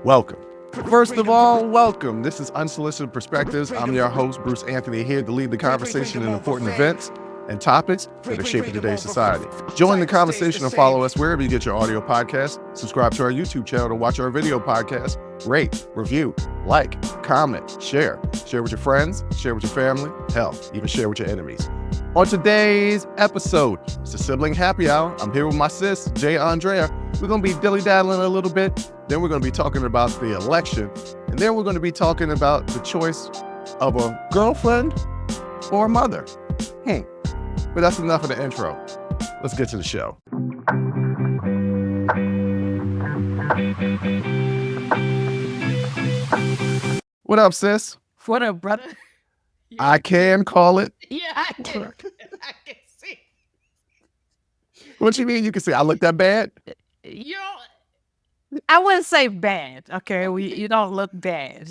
welcome. First of all, welcome. This is Unsolicited Perspectives. I'm your host, Bruce Anthony, here to lead the conversation in important events and topics that are shaping today's society. Join the conversation and follow us wherever you get your audio podcasts. Subscribe to our YouTube channel to watch our video podcast. Rate, review, like, comment, share. Share with your friends, share with your family, hell, even share with your enemies. On today's episode, it's a Sibling Happy Hour. I'm here with my sis, Aundrea. We're going to be dilly-daddling a little bit. Then we're going to be talking about the election. And then we're going to be talking about the choice of a girlfriend or a mother. But that's enough of the intro. Let's get to the show. What up, sis? What up, brother? I can call it. Yeah, I can. I can see. What you mean you can see? I look that bad? I wouldn't say bad. Okay, you don't look bad.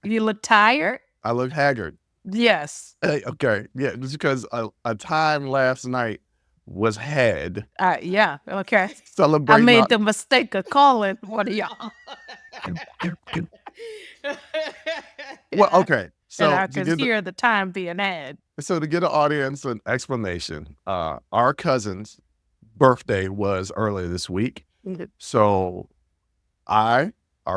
You look tired. I look haggard. Yes. Okay, yeah, just because a time last night was had. Yeah. Okay. Celebrating. I made the mistake of calling one of y'all. Well, okay. So and I could hear the time being had. So to get an audience an explanation, our cousin's birthday was earlier this week. Mm-hmm. So our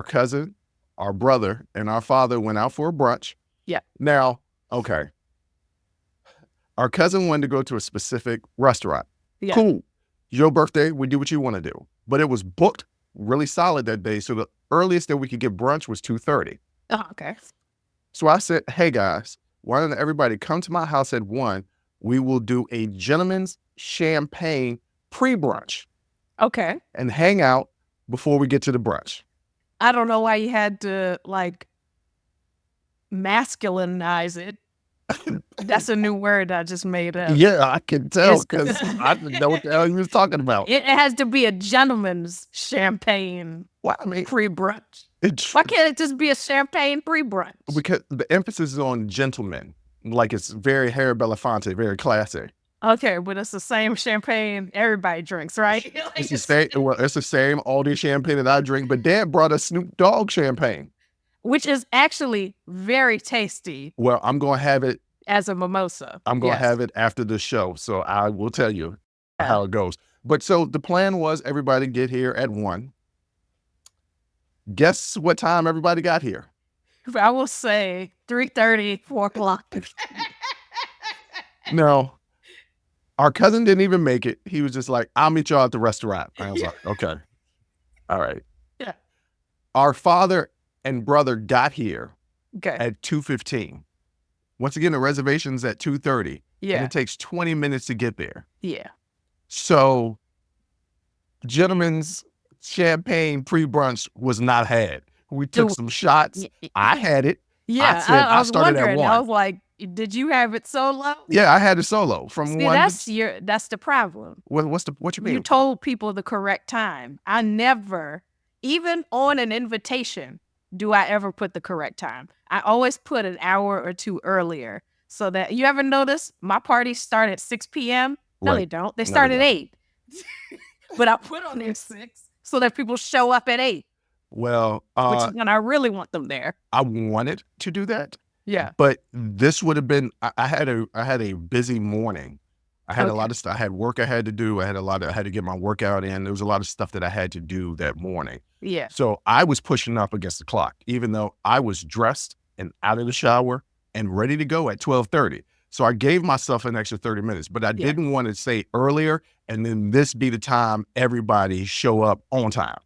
cousin, our brother, and our father went out for a brunch. Yeah. Now, okay. Our cousin wanted to go to a specific restaurant. Yeah. Cool. Your birthday, we do what you want to do. But it was booked really solid that day. So the earliest that we could get brunch was 2:30. Oh, okay. So I said, hey guys, why don't everybody come to my house at 1? We will do a gentleman's champagne pre-brunch. Okay. And hang out before we get to the brunch. I don't know why you had to masculinize it. That's a new word I just made up. Yeah, I can tell because I didn't know what the hell you was talking about. It has to be a gentleman's champagne pre-brunch. Why can't it just be a champagne pre-brunch? Because the emphasis is on gentlemen. Like it's very Harry Belafonte, very classy. Okay, but it's the same champagne everybody drinks, right? It's the same. Well, it's the same Aldi champagne that I drink. But Dad brought us Snoop Dogg champagne, which is actually very tasty. Well, I'm gonna have it as a mimosa. I'm gonna have it after the show, so I will tell you how it goes. But so the plan was everybody get here at 1. Guess what time everybody got here? I will say 3:30, 4 o'clock. No. Our cousin didn't even make it. He was just like, I'll meet y'all at the restaurant. I was like, okay. All right. Yeah. Our father and brother got here at 2:15. Once again, the reservation's at 2:30. Yeah. And it takes 20 minutes to get there. Yeah. So, gentlemen's champagne pre-brunch was not had. We took some shots. I had it. Yeah. I was started wondering. at 1. I was like, did you have it solo? Yeah, I had it solo from 1. That's the problem. What you mean? You told people the correct time. I never, even on an invitation, do I ever put the correct time. I always put an hour or 2 earlier so that you ever notice my parties start at 6 p.m. No, right. They don't. They start at 8. But I put on there 6 so that people show up at 8. Well, which is when I really want them there. I wanted to do that. Yeah. But this would have been, I had a busy morning. I had a lot of stuff. I had work I had to do. I had to get my workout in. There was a lot of stuff that I had to do that morning. Yeah. So I was pushing up against the clock, even though I was dressed and out of the shower and ready to go at 12:30. So I gave myself an extra 30 minutes, but I didn't want to say earlier and then this be the time everybody show up on time.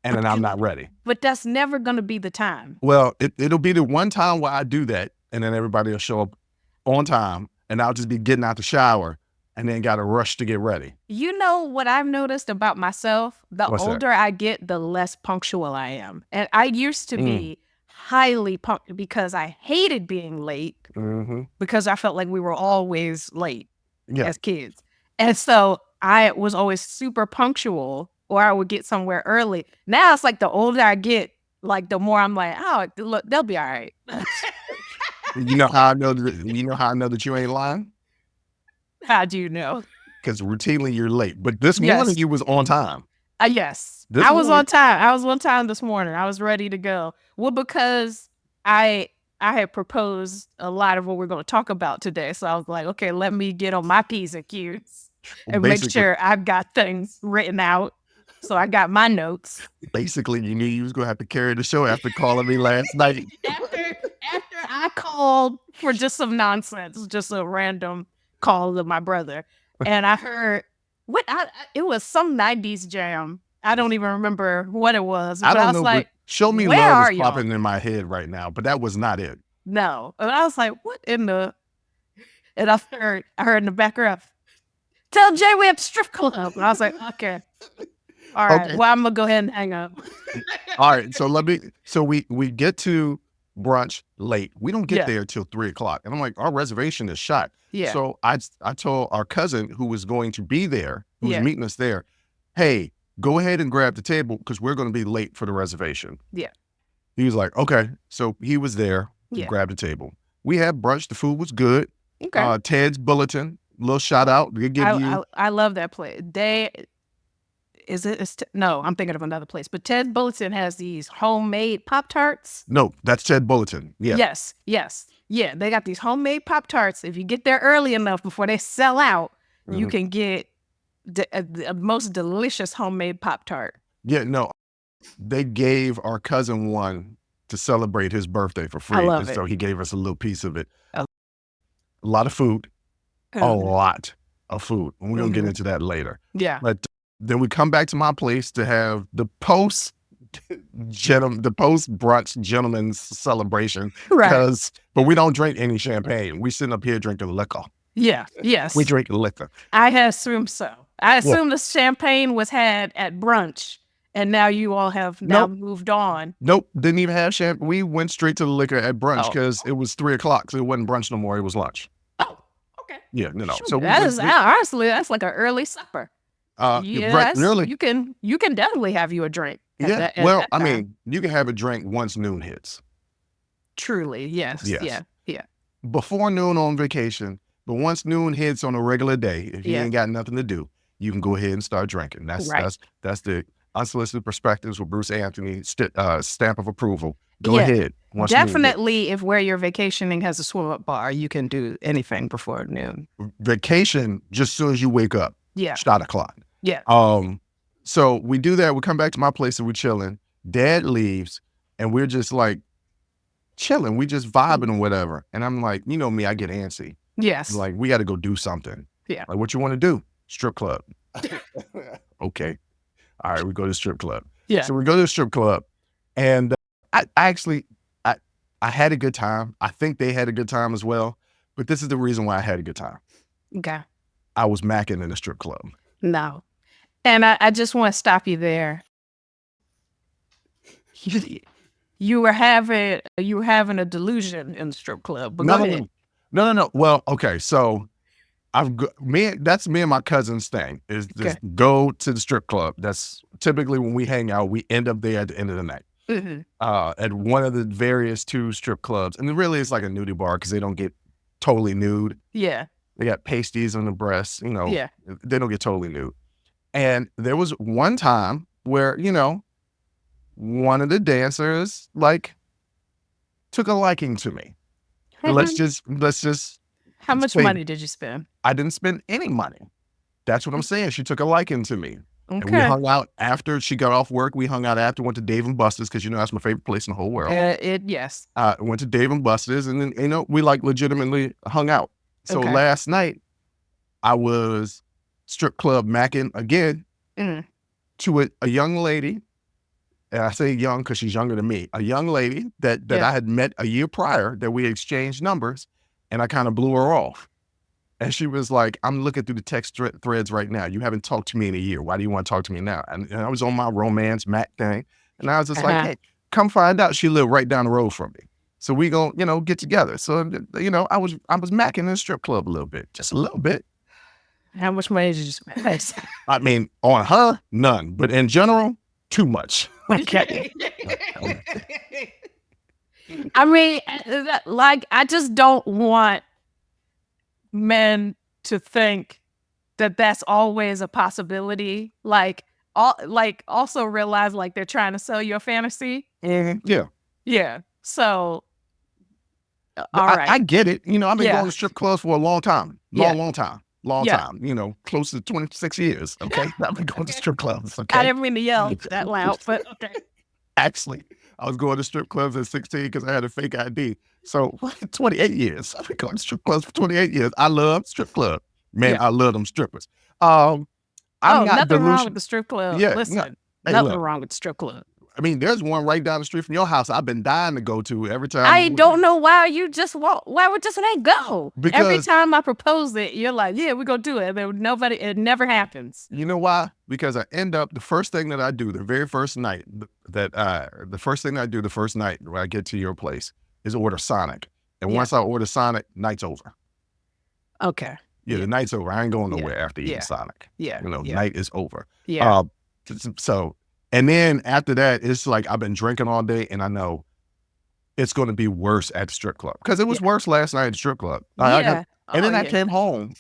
And then I'm not ready. But that's never going to be the time. Well, it'll be the one time where I do that, and then everybody will show up on time, and I'll just be getting out the shower, and then got to rush to get ready. You know what I've noticed about myself? What's older I get, the less punctual I am. And I used to be highly punctual because I hated being late because I felt like we were always late as kids. And so I was always super punctual, or I would get somewhere early. Now it's like the older I get, like the more I'm like, oh, look, they'll be all right. You know how I know that you ain't lying? How do you know? Because routinely you're late. But this morning you was on time. Yes. I was on time. I was on time this morning. I was ready to go. Well, because I had proposed a lot of what we're going to talk about today. So I was like, okay, let me get on my P's and Q's and make sure I've got things written out. So I got my notes. Basically, you knew you was going to have to carry the show after calling me last night. After I called for just some nonsense, just a random call to my brother. And I heard, it was some 90s jam. I don't even remember what it was. I but don't I was know. like, Show Me where Love are is popping in my head right now, but that was not it. No. And I was like, what in the... And I heard in the background, tell Jay we have the strip club. And I was like, okay. All right. Okay. Well, I'm going to go ahead and hang up. All right. So we get to brunch late. We don't get there till 3:00. And I'm like, our reservation is shot. Yeah. So I told our cousin who was going to be there, who was meeting us there, hey, go ahead and grab the table because we're going to be late for the reservation. Yeah. He was like, okay. So he was there. He grabbed the table. We had brunch. The food was good. Okay. Ted's Bulletin, little shout out. I love that place. No, I'm thinking of another place. But Ted's Bulletin has these homemade Pop-Tarts. No, that's Ted Bulletin. Yeah. Yes. Yeah, they got these homemade Pop-Tarts. If you get there early enough before they sell out, you can get the most delicious homemade Pop-Tart. Yeah, no. They gave our cousin one to celebrate his birthday for free. I love it. So he gave us a little piece of it. A lot of food. A lot of food. And we're going to get into that later. Yeah. But then we come back to my place to have the post brunch gentleman's celebration. Right. But we don't drink any champagne. We sitting up here drinking liquor. Yeah. Yes. We drink liquor. I assume so. I assume the champagne was had at brunch. And now you all have moved on. Nope. Didn't even have champagne. We went straight to the liquor at brunch because it was 3:00. So it wasn't brunch no more. It was lunch. Oh, okay. Yeah, no. Sure. So honestly, that's like an early supper. Really? You can definitely have you a drink. I mean, you can have a drink once noon hits. Truly, yes. Yeah. Before noon on vacation, but once noon hits on a regular day, if you ain't got nothing to do, you can go ahead and start drinking. That's the Unsolicited Perspectives with Bruce Anthony stamp of approval. Go ahead. Definitely, if where you're vacationing has a swim-up bar, you can do anything before noon. Vacation, just as soon as you wake up. Yeah. Start o'clock. Yeah. So we do that. We come back to my place and we're chilling. Dad leaves and we're just like chilling. We just vibing or whatever. And I'm like, you know me, I get antsy. Yes. Like, we got to go do something. Yeah. Like, what you want to do? Strip club. Okay. All right, we go to the strip club. Yeah. So we go to the strip club, and I had a good time. I think they had a good time as well, but this is the reason why I had a good time. Okay. I was macking in the strip club. No. And I just want to stop you there. You were having a delusion in the strip club. But go ahead. No. Well, okay, so that's me and my cousin's thing is just go to the strip club. That's typically when we hang out, we end up there at the end of the night. Mm-hmm. At one of the various two strip clubs. And it really is like a nudie bar because they don't get totally nude. Yeah. They got pasties on the breasts, Yeah. They don't get totally nude. And there was one time where, one of the dancers like took a liking to me. Let's just How much money did you spend? I didn't spend any money. That's what I'm saying. She took a liking to me. Okay. And we hung out after she got off work. We hung out after, went to Dave & Buster's because, that's my favorite place in the whole world. Yes. Went to Dave & Buster's and then, we like legitimately hung out. So last night I was strip club macking again to a young lady. And I say young because she's younger than me. A young lady that I had met a year prior that we exchanged numbers, and I kind of blew her off. And she was like, I'm looking through the text threads right now. You haven't talked to me in a year. Why do you want to talk to me now? And I was on my romance Mac thing. And I was just like, hey, come find out. She lived right down the road from me. So we gonna, get together. So, I was macking in the strip club a little bit, just a little bit. How much money did you spend? I mean, on her, none. But in general, too much. Okay. I mean, I just don't want men to think that that's always a possibility. Like, also realize like they're trying to sell you a fantasy. Yeah. Yeah. So, all right. I get it. You know, I've been going to strip clubs for a long time. Long time. You know, close to 26 years. Okay. I've been going to strip clubs. Okay. I didn't mean to yell that loud, but okay. Actually, I was going to strip clubs at 16 because I had a fake ID. So 28 years. I've been going to strip clubs for 28 years. I love strip club. Man, I love them strippers. I'm not nothing wrong with the strip club. Yeah, Listen, hey, nothing look, wrong with the strip club. I mean, there's one right down the street from your house I've been dying to go to every time. I don't know why you just won't. Why would just let go? Because every time I propose it, you're like, yeah, we're going to do it. And it never happens. You know why? Because I end up, the first thing that I do, the very first night when I get to your place is order Sonic. And once I order Sonic, night's over. Okay. Yeah, the night's over. I ain't going nowhere after eating Sonic. Yeah. You know, night is over. Yeah. So, and then after that, it's like I've been drinking all day and I know it's going to be worse at the strip club. Because it was worse last night at the strip club. And then I came home.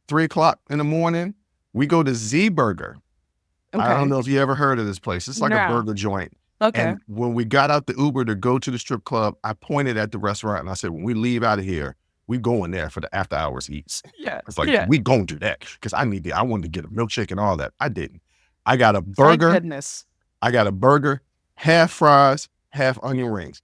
3 o'clock in the morning, we go to Z Burger. Okay. I don't know if you ever heard of this place. It's like a burger joint. Okay. And when we got out the Uber to go to the strip club, I pointed at the restaurant and I said, when we leave out of here, we going there for the after hours eats. Yeah. It's like, we going to do that because I wanted to get a milkshake and all that. I didn't. I got a burger. Thank goodness. I got a burger, half fries, half onion rings.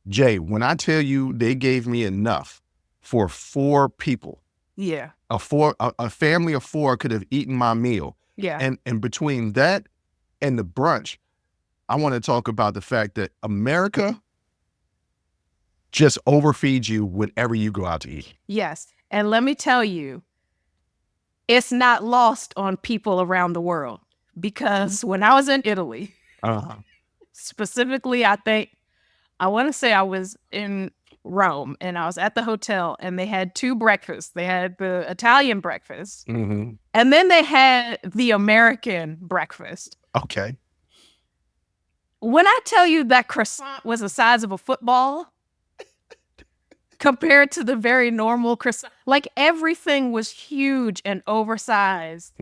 Jay, when I tell you they gave me enough for 4 people. Yeah. A family of 4 could have eaten my meal. Yeah. And between that and the brunch, I want to talk about the fact that America just overfeeds you whenever you go out to eat. Yes. And let me tell you, it's not lost on people around the world. Because when I was in Italy, specifically, I want to say I was in Rome and I was at the hotel and they had 2 breakfasts. They had the Italian breakfast and then they had the American breakfast. Okay. When I tell you that croissant was the size of a football compared to the very normal croissant, like everything was huge and oversized.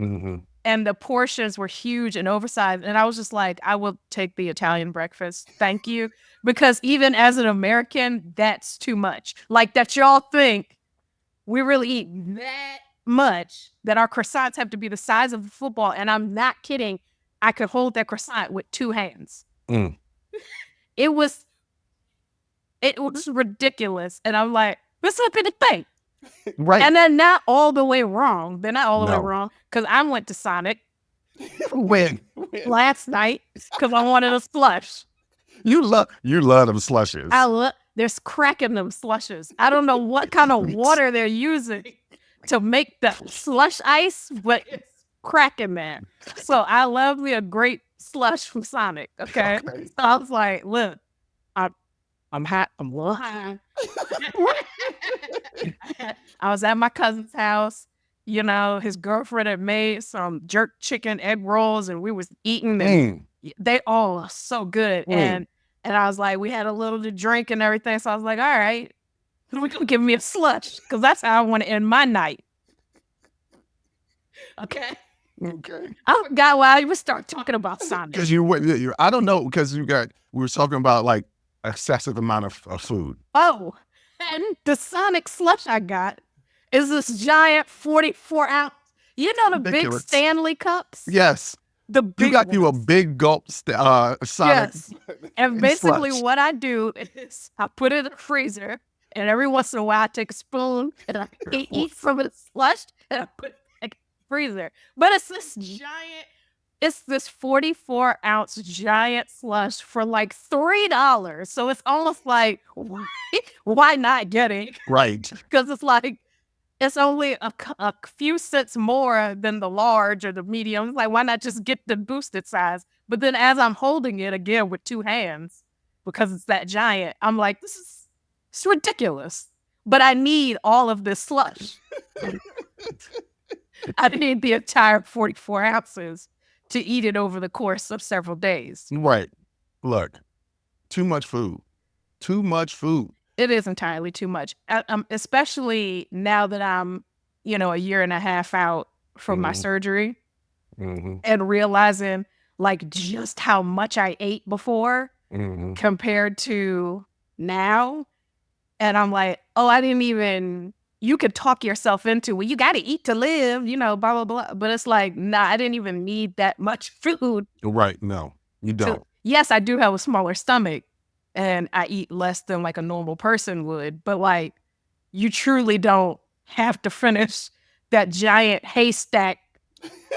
And the portions were huge and oversized. And I was just like, I will take the Italian breakfast. Thank you. Because even as an American, that's too much. Like that y'all think we really eat that much that our croissants have to be the size of a football. And I'm not kidding. I could hold that croissant with 2 hands. It was ridiculous. And I'm like, what's up in the thing? Right. And they're not all the way wrong. They're not all the way wrong. Because I went to Sonic. When? Last night. Because I wanted a slush. You love them slushes. There's crack in them slushes. I don't know what kind of water they're using to make the slush ice, but it's crack in there. So I love me a great slush from Sonic. Okay. So I was like, look, I'm hot. I'm a little high. I was at my cousin's house. You know, his girlfriend had made some jerk chicken egg rolls and we was eating them. They all are so good. And I was like, we had a little to drink and everything. So I was like, all right, we're going to give me a slush because that's how I want to end my night. Okay. I forgot why you would start talking about Sonic. Because I don't know, because we were talking about like excessive amount of food. Oh, and the Sonic slush I got is this giant 44-ounce. You know the big Stanley cups? Yes. The big you a big gulp Sonic. Yes. And basically what I do is I put it in the freezer and every once in a while I take a spoon and I eat from the slush and I put it in the freezer. But it's this 44-ounce giant slush for like $3. So it's almost like, why not get it? Right. Because it's like, it's only a few cents more than the large or the medium. It's like, why not just get the boosted size? But then as I'm holding it again with 2 hands, because it's that giant, I'm like, it's ridiculous. But I need all of this slush. I need the entire 44 ounces to eat it over the course of several days. Right. Look, too much food. Too much food. It is entirely too much, especially now that I'm, a year and a half out from my surgery. and realizing like just how much I ate before compared to now. And I'm like, oh, you could talk yourself into, well, you got to eat to live, blah, blah, blah. But it's like, nah, I didn't even need that much food. Right. No, you don't. Yes, I do have a smaller stomach and I eat less than like a normal person would. But like, you truly don't have to finish that giant haystack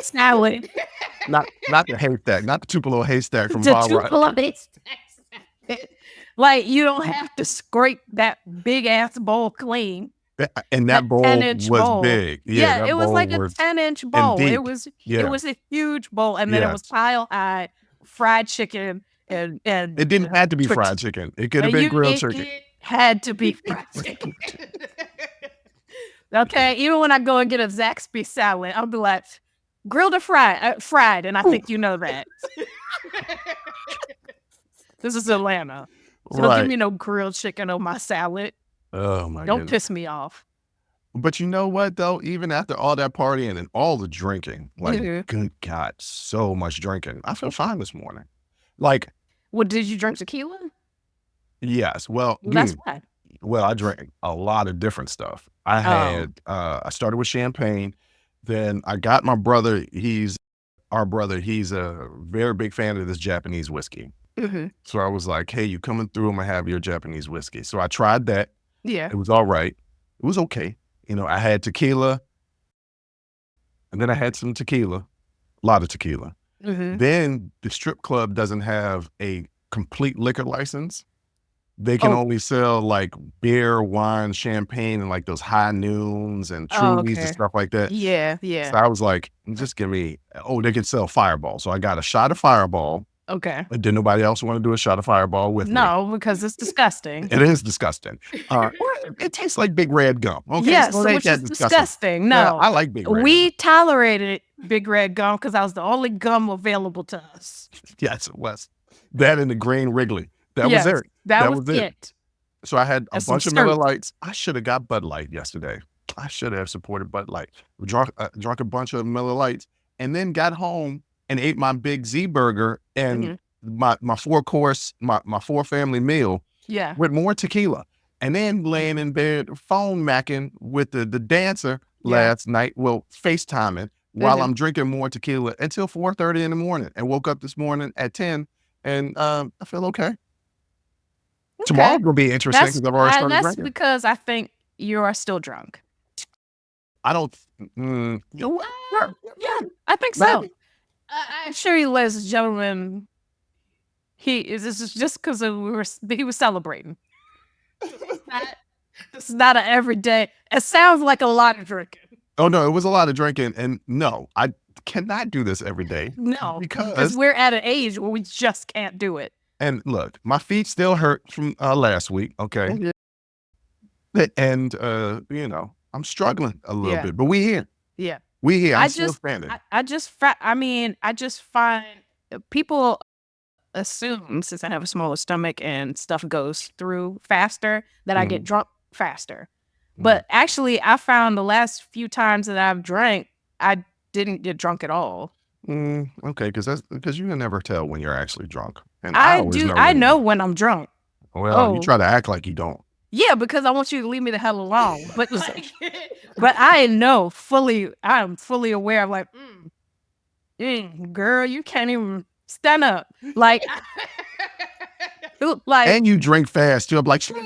salad. not the haystack, not the Tupelo haystack from The Bob Ross. Tupelo haystack. Like, you don't have to scrape that big ass bowl clean. And that bowl was bowl. big. Yeah, it was like a 10-inch bowl. It was a huge bowl, and then it was pile high fried chicken and it didn't have to be fried chicken. It could have been grilled chicken. It had to be fried chicken. Okay, even when I go and get a Zaxby salad, I'll be like, grilled or fried, and I think you know that. This is Atlanta. So don't give me no grilled chicken on my salad. Oh my! Don't piss me off. But you know what though? Even after all that partying and all the drinking, like good God, so much drinking, I feel fine this morning. Like, well, did you drink tequila? Yes. Well, that's why. Well, I drank a lot of different stuff. I had I started with champagne, then I got my brother. He's a very big fan of this Japanese whiskey. So I was like, hey, you coming through? I'm gonna have your Japanese whiskey. So I tried that. Yeah. It was all right. It was okay. I had tequila, and then I had some tequila, a lot of tequila. Then the strip club doesn't have a complete liquor license. They can only sell like beer, wine, champagne, and like those high noons and Trulies and stuff like that. Yeah, yeah. So I was like, just give me, they could sell Fireball. So I got a shot of Fireball. Okay. But did nobody else want to do a shot of Fireball with me? No, because it's disgusting. It is disgusting. It tastes like Big Red gum. Okay, yes, so which is disgusting. No, yeah, I like Big Red. We tolerated Big Red gum because that was the only gum available to us. Yes, it was. That and the green Wrigley. That was it. That was it. So I had a bunch of Miller Lights. I should have got Bud Light yesterday. I should have supported Bud Light. Drunk a bunch of Miller Lights, and then got home and ate my big Z burger and my 4-course, my 4-family meal with more tequila. And then laying in bed, phone macking with the dancer last night, FaceTiming while I'm drinking more tequila until 4:30 in the morning, and woke up this morning at 10 and I feel okay. Tomorrow's gonna be interesting because I've already started drinking. That's because I think you are still drunk. I don't. Yeah, I think so. I assure you, ladies and gentlemen, this is just because he was celebrating. This is not an everyday. It sounds like a lot of drinking. Oh no, it was a lot of drinking, and no, I cannot do this every day. No, because we're at an age where we just can't do it. And look, my feet still hurt from last week. Okay, and I'm struggling a little bit, but we here. Yeah, we here. I'm still standing. I just find people assume, since I have a smaller stomach and stuff goes through faster, that I get drunk faster. But actually, I found the last few times that I've drank, I didn't get drunk at all. Okay, because you can never tell when you're actually drunk. And I know when I'm drunk. Well, you try to act like you don't. Yeah, because I want you to leave me the hell alone. But but I am fully aware of like, girl, you can't even stand up. Like, and you drink fast too. I'm like, slow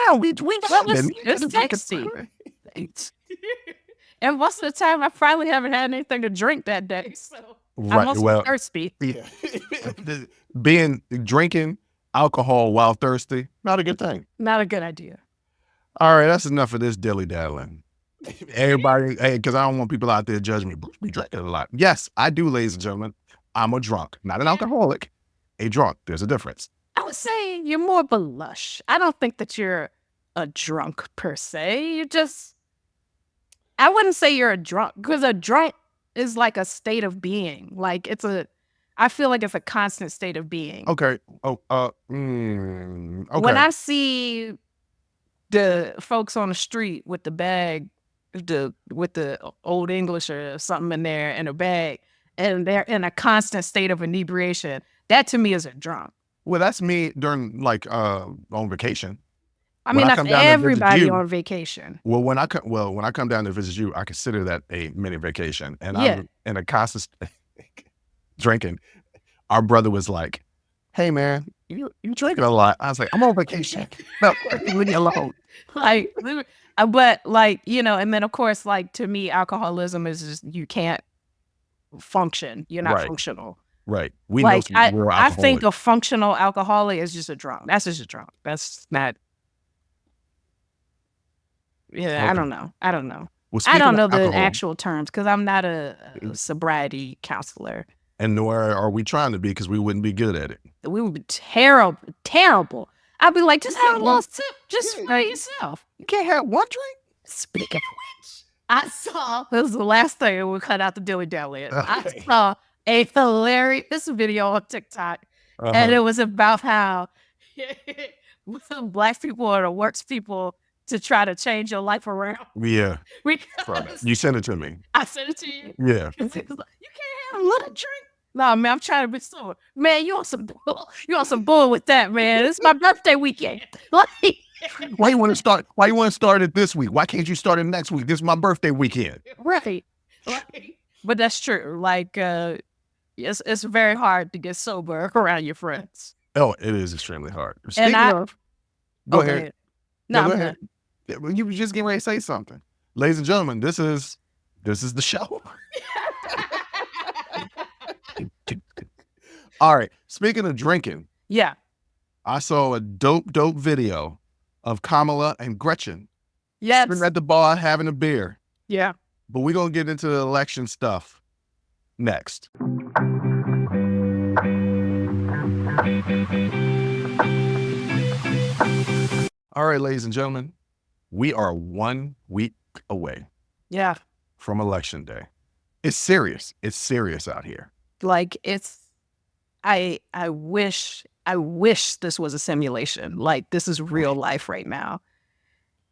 down. It's tasty. And most of the time, I finally haven't had anything to drink that day. So I'm also thirsty. Yeah. Drinking alcohol while thirsty, not a good thing. Not a good idea. All right, that's enough of this dilly-dallying. Everybody, because I don't want people out there judging me. Bruce be drinking a lot. Yes, I do, ladies and gentlemen. I'm a drunk, not an alcoholic. A drunk. There's a difference. I would say you're more of a lush. I don't think that you're a drunk per se. I wouldn't say you're a drunk, because a drunk is like a state of being. Like I feel like it's a constant state of being. Okay. Okay. When I see the folks on the street with the bag, with the Old English or something in there in a bag, and they're in a constant state of inebriation. That to me is a drunk. Well, that's me during like on vacation. I mean, that's everybody on vacation. Well, when I come down to visit you, I consider that a mini vacation, and I'm in a constant drinking. Our brother was like, "Hey, man, you drinking a lot." I was like, "I'm on vacation. No, leave me alone." Like, but like, you know, and then of course, like to me, alcoholism is just you can't function. You're not functional. Right. We like know some real I think a functional alcoholic is just a drunk. That's just a drunk. That's not. Yeah, okay. I don't know. Well, I don't know the actual terms because I'm not a sobriety counselor. And nor are we trying to be because we wouldn't be good at it. We would be terrible. I'd be like, just have a little sip, just for yourself. You can't have one drink? Speaking of which, I saw, this was the last thing we cut out the dilly dally. I saw a hilarious video on TikTok, and it was about how Black people are the worst people to try to change your life around. Yeah. You sent it to me. I sent it to you? Yeah. You can't have a little drink. No, man, I'm trying to be sober. Man, you on some bull with that, man. It's my birthday weekend. Why you want to start? Why you want to start it this week? Why can't you start it next week? This is my birthday weekend. Right. But that's true. Like, it's very hard to get sober around your friends. Oh, it is extremely hard. Go ahead. No, go ahead. You were just getting ready to say something. Ladies and gentlemen, this is the show. All right. Speaking of drinking. Yeah. I saw a dope video of Kamala and Gretchen. Yes. Sitting at the bar having a beer. Yeah. But we're going to get into the election stuff next. All right, ladies and gentlemen, we are 1 week away. Yeah. From election day. It's serious. It's serious out here. Like I wish this was a simulation. Like this is real life right now.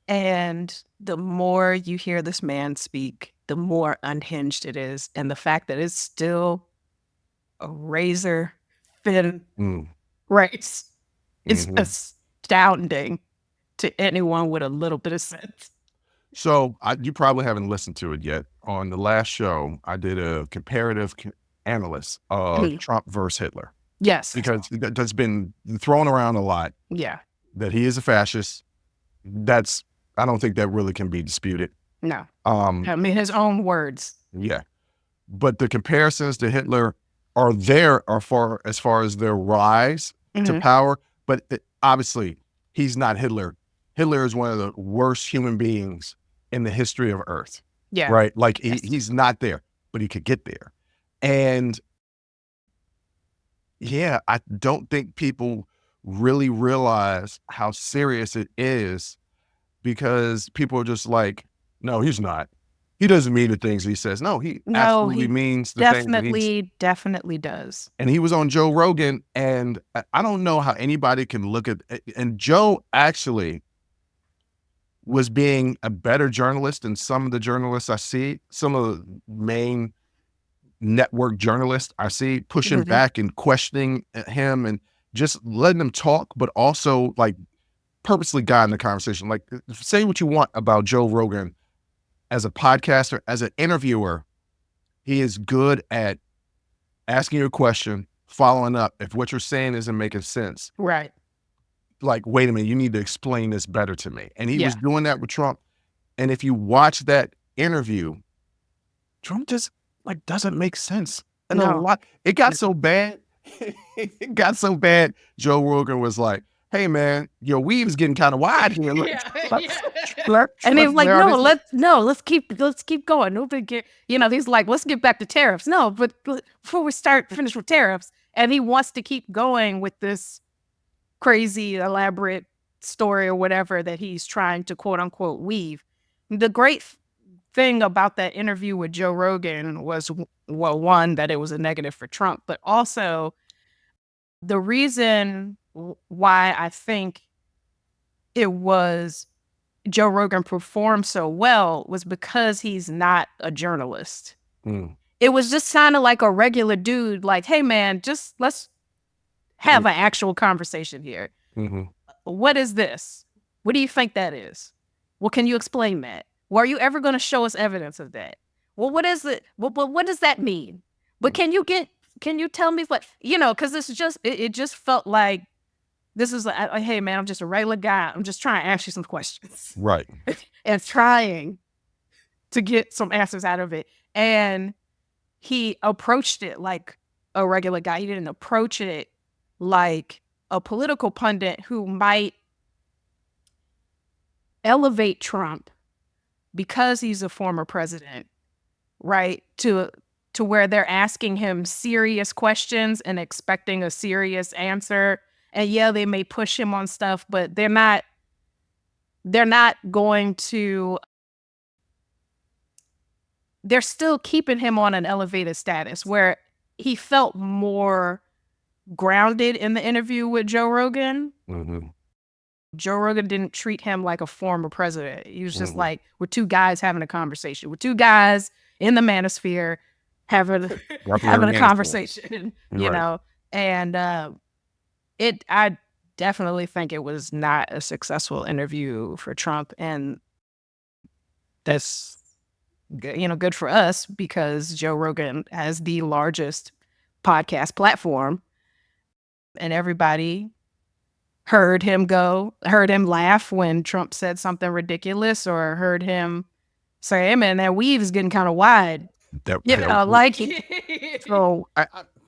And the more you hear this man speak, the more unhinged it is. And the fact that it's still a razor thin race is astounding to anyone with a little bit of sense. So you probably haven't listened to it yet. On the last show, I did a comparative analysis of Trump versus Hitler. Yes. Because that's been thrown around a lot. Yeah. That he is a fascist. I don't think that really can be disputed. No. I mean, his own words. Yeah. But the comparisons to Hitler are there as far as their rise to power. But obviously, he's not Hitler. Hitler is one of the worst human beings in the history of Earth. Yeah. Right? Like, he's not there, but he could get there. And yeah, I don't think people really realize how serious it is because people are just like, no, he's not. He doesn't mean the things he says. No, he absolutely means the things that definitely does. And he was on Joe Rogan, and I don't know how anybody can look at, and Joe actually was being a better journalist than some of the journalists I see, some of the main network journalists I see pushing back and questioning him and just letting him talk, but also like purposely guiding the conversation. Like, say what you want about Joe Rogan as a podcaster, as an interviewer, he is good at asking you a question, following up. If what you're saying isn't making sense. Right. Like, wait a minute, you need to explain this better to me. And he was doing that with Trump. And if you watch that interview, Trump just like doesn't make sense. And it got so bad. It got so bad. Joe Rogan was like, hey man, your weave's getting kind of wide here. And he was like, let's keep going. No big deal. You know, he's like, let's get back to tariffs. No, but before we finish with tariffs. And he wants to keep going with this crazy, elaborate story or whatever that he's trying to quote unquote weave. The great thing about that interview with Joe Rogan was, well, one, that it was a negative for Trump, but also the reason why I think it was Joe Rogan performed so well was because he's not a journalist. it was just kind of like a regular dude, like, hey, man, just let's have an actual conversation here. Mm-hmm. What is this? What do you think that is? Well, can you explain that? Well, are you ever going to show us evidence of that? Well, what is it? What does that mean? But can you tell me what, because it just felt like this is hey, man, I'm just a regular guy. I'm just trying to ask you some questions. Right. And trying to get some answers out of it. And he approached it like a regular guy. He didn't approach it like a political pundit who might elevate Trump because he's a former president, right? To where they're asking him serious questions and expecting a serious answer. And yeah, they may push him on stuff, but they're not going to, they're still keeping him on an elevated status where he felt more grounded in the interview with Joe Rogan. Mm-hmm. Joe Rogan didn't treat him like a former president. He was just like, we're two guys having a conversation. We're two guys in the manosphere having a conversation, you know? And I definitely think it was not a successful interview for Trump. And that's, good for us because Joe Rogan has the largest podcast platform. And everybody heard him laugh when Trump said something ridiculous, or heard him say, hey, man, that weave is getting kind of wide. So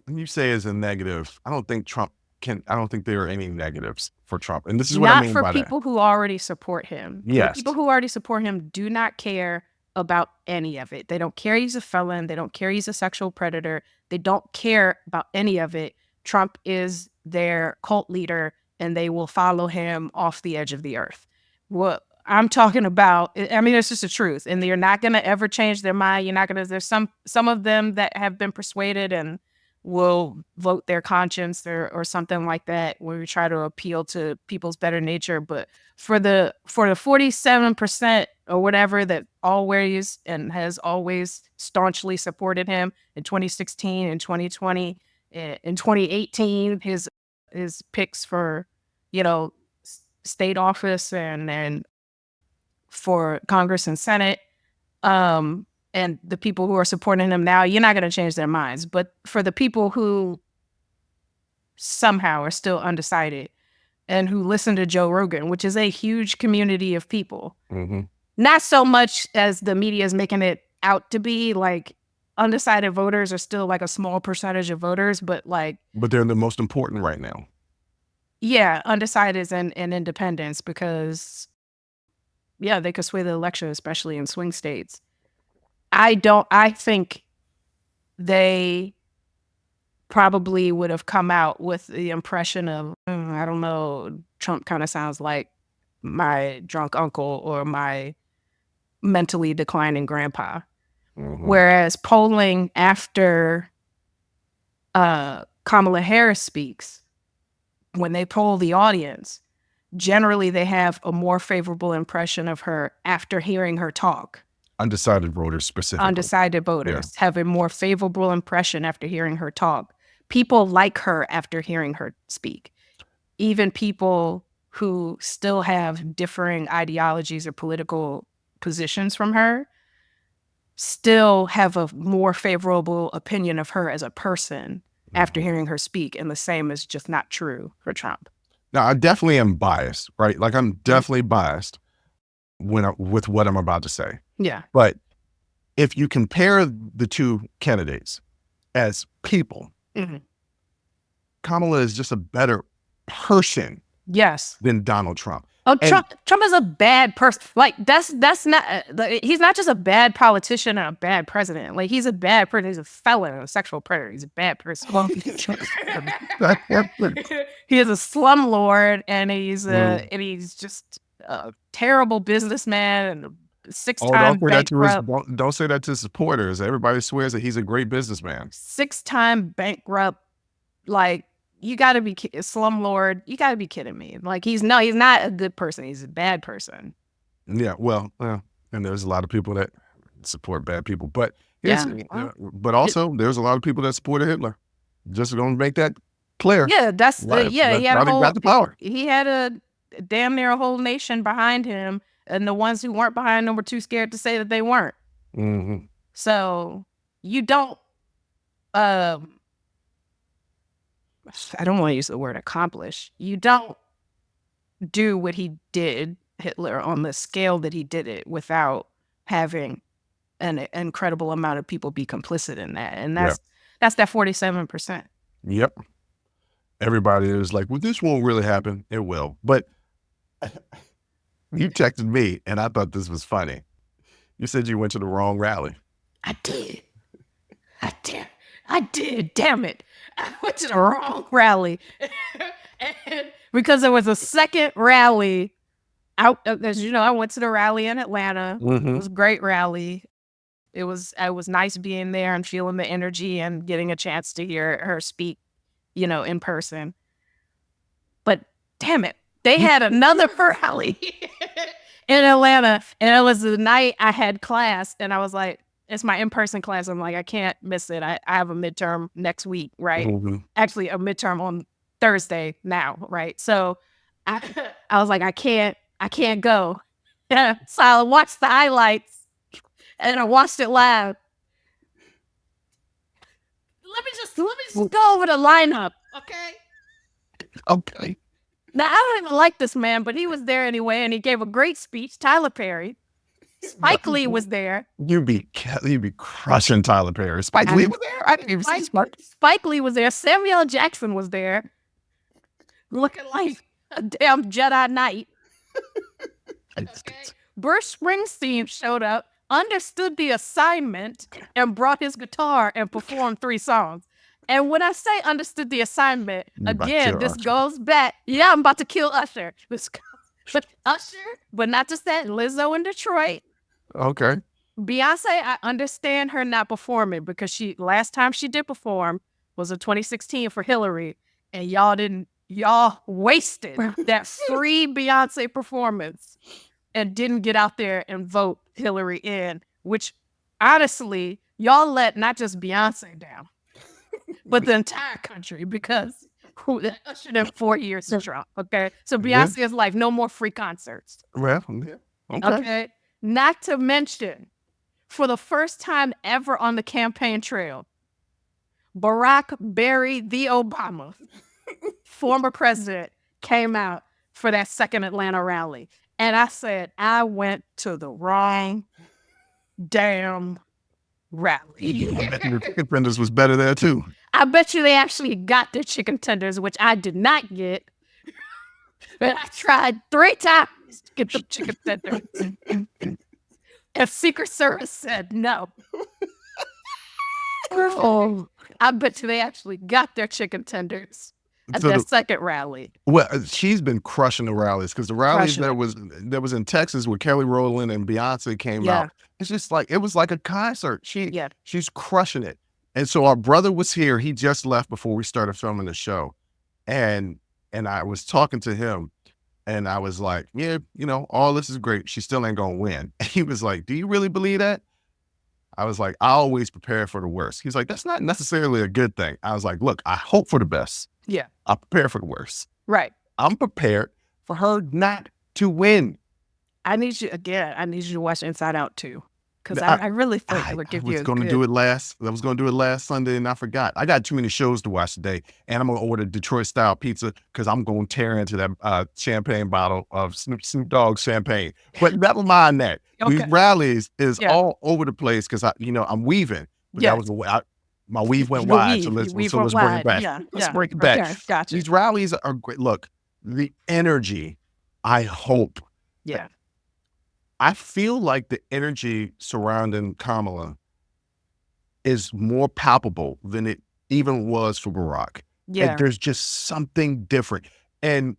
when you say as a negative, I don't think there are any negatives for Trump. And this is what I mean by that. Not for people who already support him. Yes. People who already support him do not care about any of it. They don't care he's a felon. They don't care he's a sexual predator. They don't care about any of it. Trump is their cult leader, and they will follow him off the edge of the earth. What I'm talking about, I mean, it's just the truth. And you're not going to ever change their mind. You're not going to, there's some of them that have been persuaded and will vote their conscience or something like that, where we try to appeal to people's better nature. But for the 47% or whatever that always and has always staunchly supported him in 2016 and 2020, in 2018, his picks for, state office and for Congress and Senate, and the people who are supporting him now, you're not going to change their minds. But for the people who somehow are still undecided and who listen to Joe Rogan, which is a huge community of people, not so much as the media is making it out to be, like undecided voters are still like a small percentage of voters, but they're the most important right now. Yeah, undecideds and independents, because they could sway the election, especially in swing states. I think they probably would have come out with the impression of, I don't know, Trump kind of sounds like my drunk uncle or my mentally declining grandpa. Whereas polling after Kamala Harris speaks, when they poll the audience, generally they have a more favorable impression of her after hearing her talk. Undecided voters specifically. Undecided voters have a more favorable impression after hearing her talk. People like her after hearing her speak. Even people who still have differing ideologies or political positions from her still have a more favorable opinion of her as a person after hearing her speak, and the same is just not true for Trump. Now, I definitely am biased, right? Like, I'm definitely biased with what I'm about to say. Yeah. But if you compare the two candidates as people, Kamala is just a better person than Donald Trump. Oh, Trump is a bad person. Like, that's not, he's not just a bad politician and a bad president. Like, he's a bad person. He's a felon, a sexual predator. He's a bad person. He is a slumlord, and he's just a terrible businessman and a 6-time bankrupt. Don't say that to supporters. Everybody swears that he's a great businessman. 6-time bankrupt, like, you got to be slumlord. You got to be kidding me. Like, he's not a good person. He's a bad person. Yeah, well, and there's a lot of people that support bad people. But But also, there's a lot of people that supported Hitler. Just going to make that clear. Yeah, that's he had a whole got the power. He had a damn near a whole nation behind him, and the ones who weren't behind him were too scared to say that they weren't. Mm-hmm. So you don't. I don't want to use the word accomplish. You don't do what he did, Hitler, on the scale that he did it without having an incredible amount of people be complicit in that, and that's that 47%. Yep. Everybody is like, well, this won't really happen. It will. But you texted me, and I thought this was funny. You said you went to the wrong rally. I did. Damn it. I went to the wrong rally. And because there was a second rally out, as you know, I went to the rally in Atlanta. Mm-hmm. It was a great rally. It was nice being there and feeling the energy and getting a chance to hear her speak, in person. But damn it, they had another rally in Atlanta, and it was the night I had class, and I was like, it's my in-person class. I'm like, I can't miss it. I have a midterm next week, right? Mm-hmm. Actually, a midterm on Thursday now, right? So I was like, I can't go. So I watched the highlights, and I watched it live. Let me just go over the lineup, okay? Okay. Now, I don't even like this man, but he was there anyway, and he gave a great speech. Tyler Perry. Spike Lee was there. You'd be crushing Tyler Perry. Spike Lee was there? I didn't even see Spike Lee was there. Samuel L. Jackson was there. Looking like a damn Jedi Knight. Okay. Bruce Springsteen showed up, understood the assignment, and brought his guitar and performed 3 songs. And when I say understood the assignment, again, this goes back. Yeah, I'm about to kill Usher. But Usher, but not just that, Lizzo in Detroit. Okay. Beyonce, I understand her not performing because last time she did perform was in 2016 for Hillary, and y'all wasted that free Beyonce performance and didn't get out there and vote Hillary in, which honestly, y'all let not just Beyonce down, but the entire country, because that ushered in 4 years of Trump, okay? So Beyonce is like, no more free concerts. Well, yeah. Okay. Not to mention, for the first time ever on the campaign trail, Barack buried the Obama, former president, came out for that second Atlanta rally. And I said, I went to the wrong damn rally. I bet your chicken tenders was better there too. I bet you they actually got their chicken tenders, which I did not get. But I tried 3 times to get the chicken tenders. And Secret Service said no. Oh, I bet you they actually got their chicken tenders at their second rally. Well, she's been crushing the rallies, because the rallies that was in Texas where Kelly Rowland and Beyonce came out. It's just like, it was like a concert. She's crushing it. And so our brother was here. He just left before we started filming the show. And I was talking to him, and I was like, yeah, all this is great. She still ain't going to win. And he was like, do you really believe that? I was like, I always prepare for the worst. He's like, that's not necessarily a good thing. I was like, look, I hope for the best. Yeah. I prepare for the worst. Right. I'm prepared for her not to win. I need you to watch Inside Out too. Because I really think it would give you I was going to do it last Sunday, and I forgot. I got too many shows to watch today, and I'm going to order Detroit-style pizza because I'm going to tear into that champagne bottle of Snoop Dogg's champagne. But never mind that. Okay. These rallies is all over the place because I'm weaving. But that was my weave went wide, so let's bring it back. Let's bring it back. Okay, gotcha. These rallies are great. Look, the energy, I hope. Yeah. I feel like the energy surrounding Kamala is more palpable than it even was for Barack. Yeah. And there's just something different. And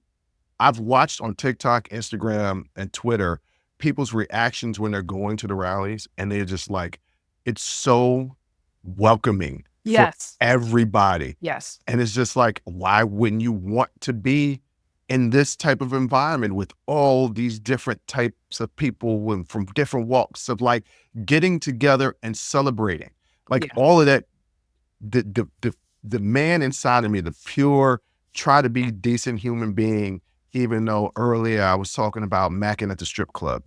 I've watched on TikTok, Instagram, and Twitter, people's reactions when they're going to the rallies, and they're just like, it's so welcoming for everybody. Yes. And it's just like, why wouldn't you want to be in this type of environment with all these different types of people from different walks of life getting together and celebrating. Like all of that, the man inside of me, the pure, try to be decent human being, even though earlier I was talking about macking at the strip club.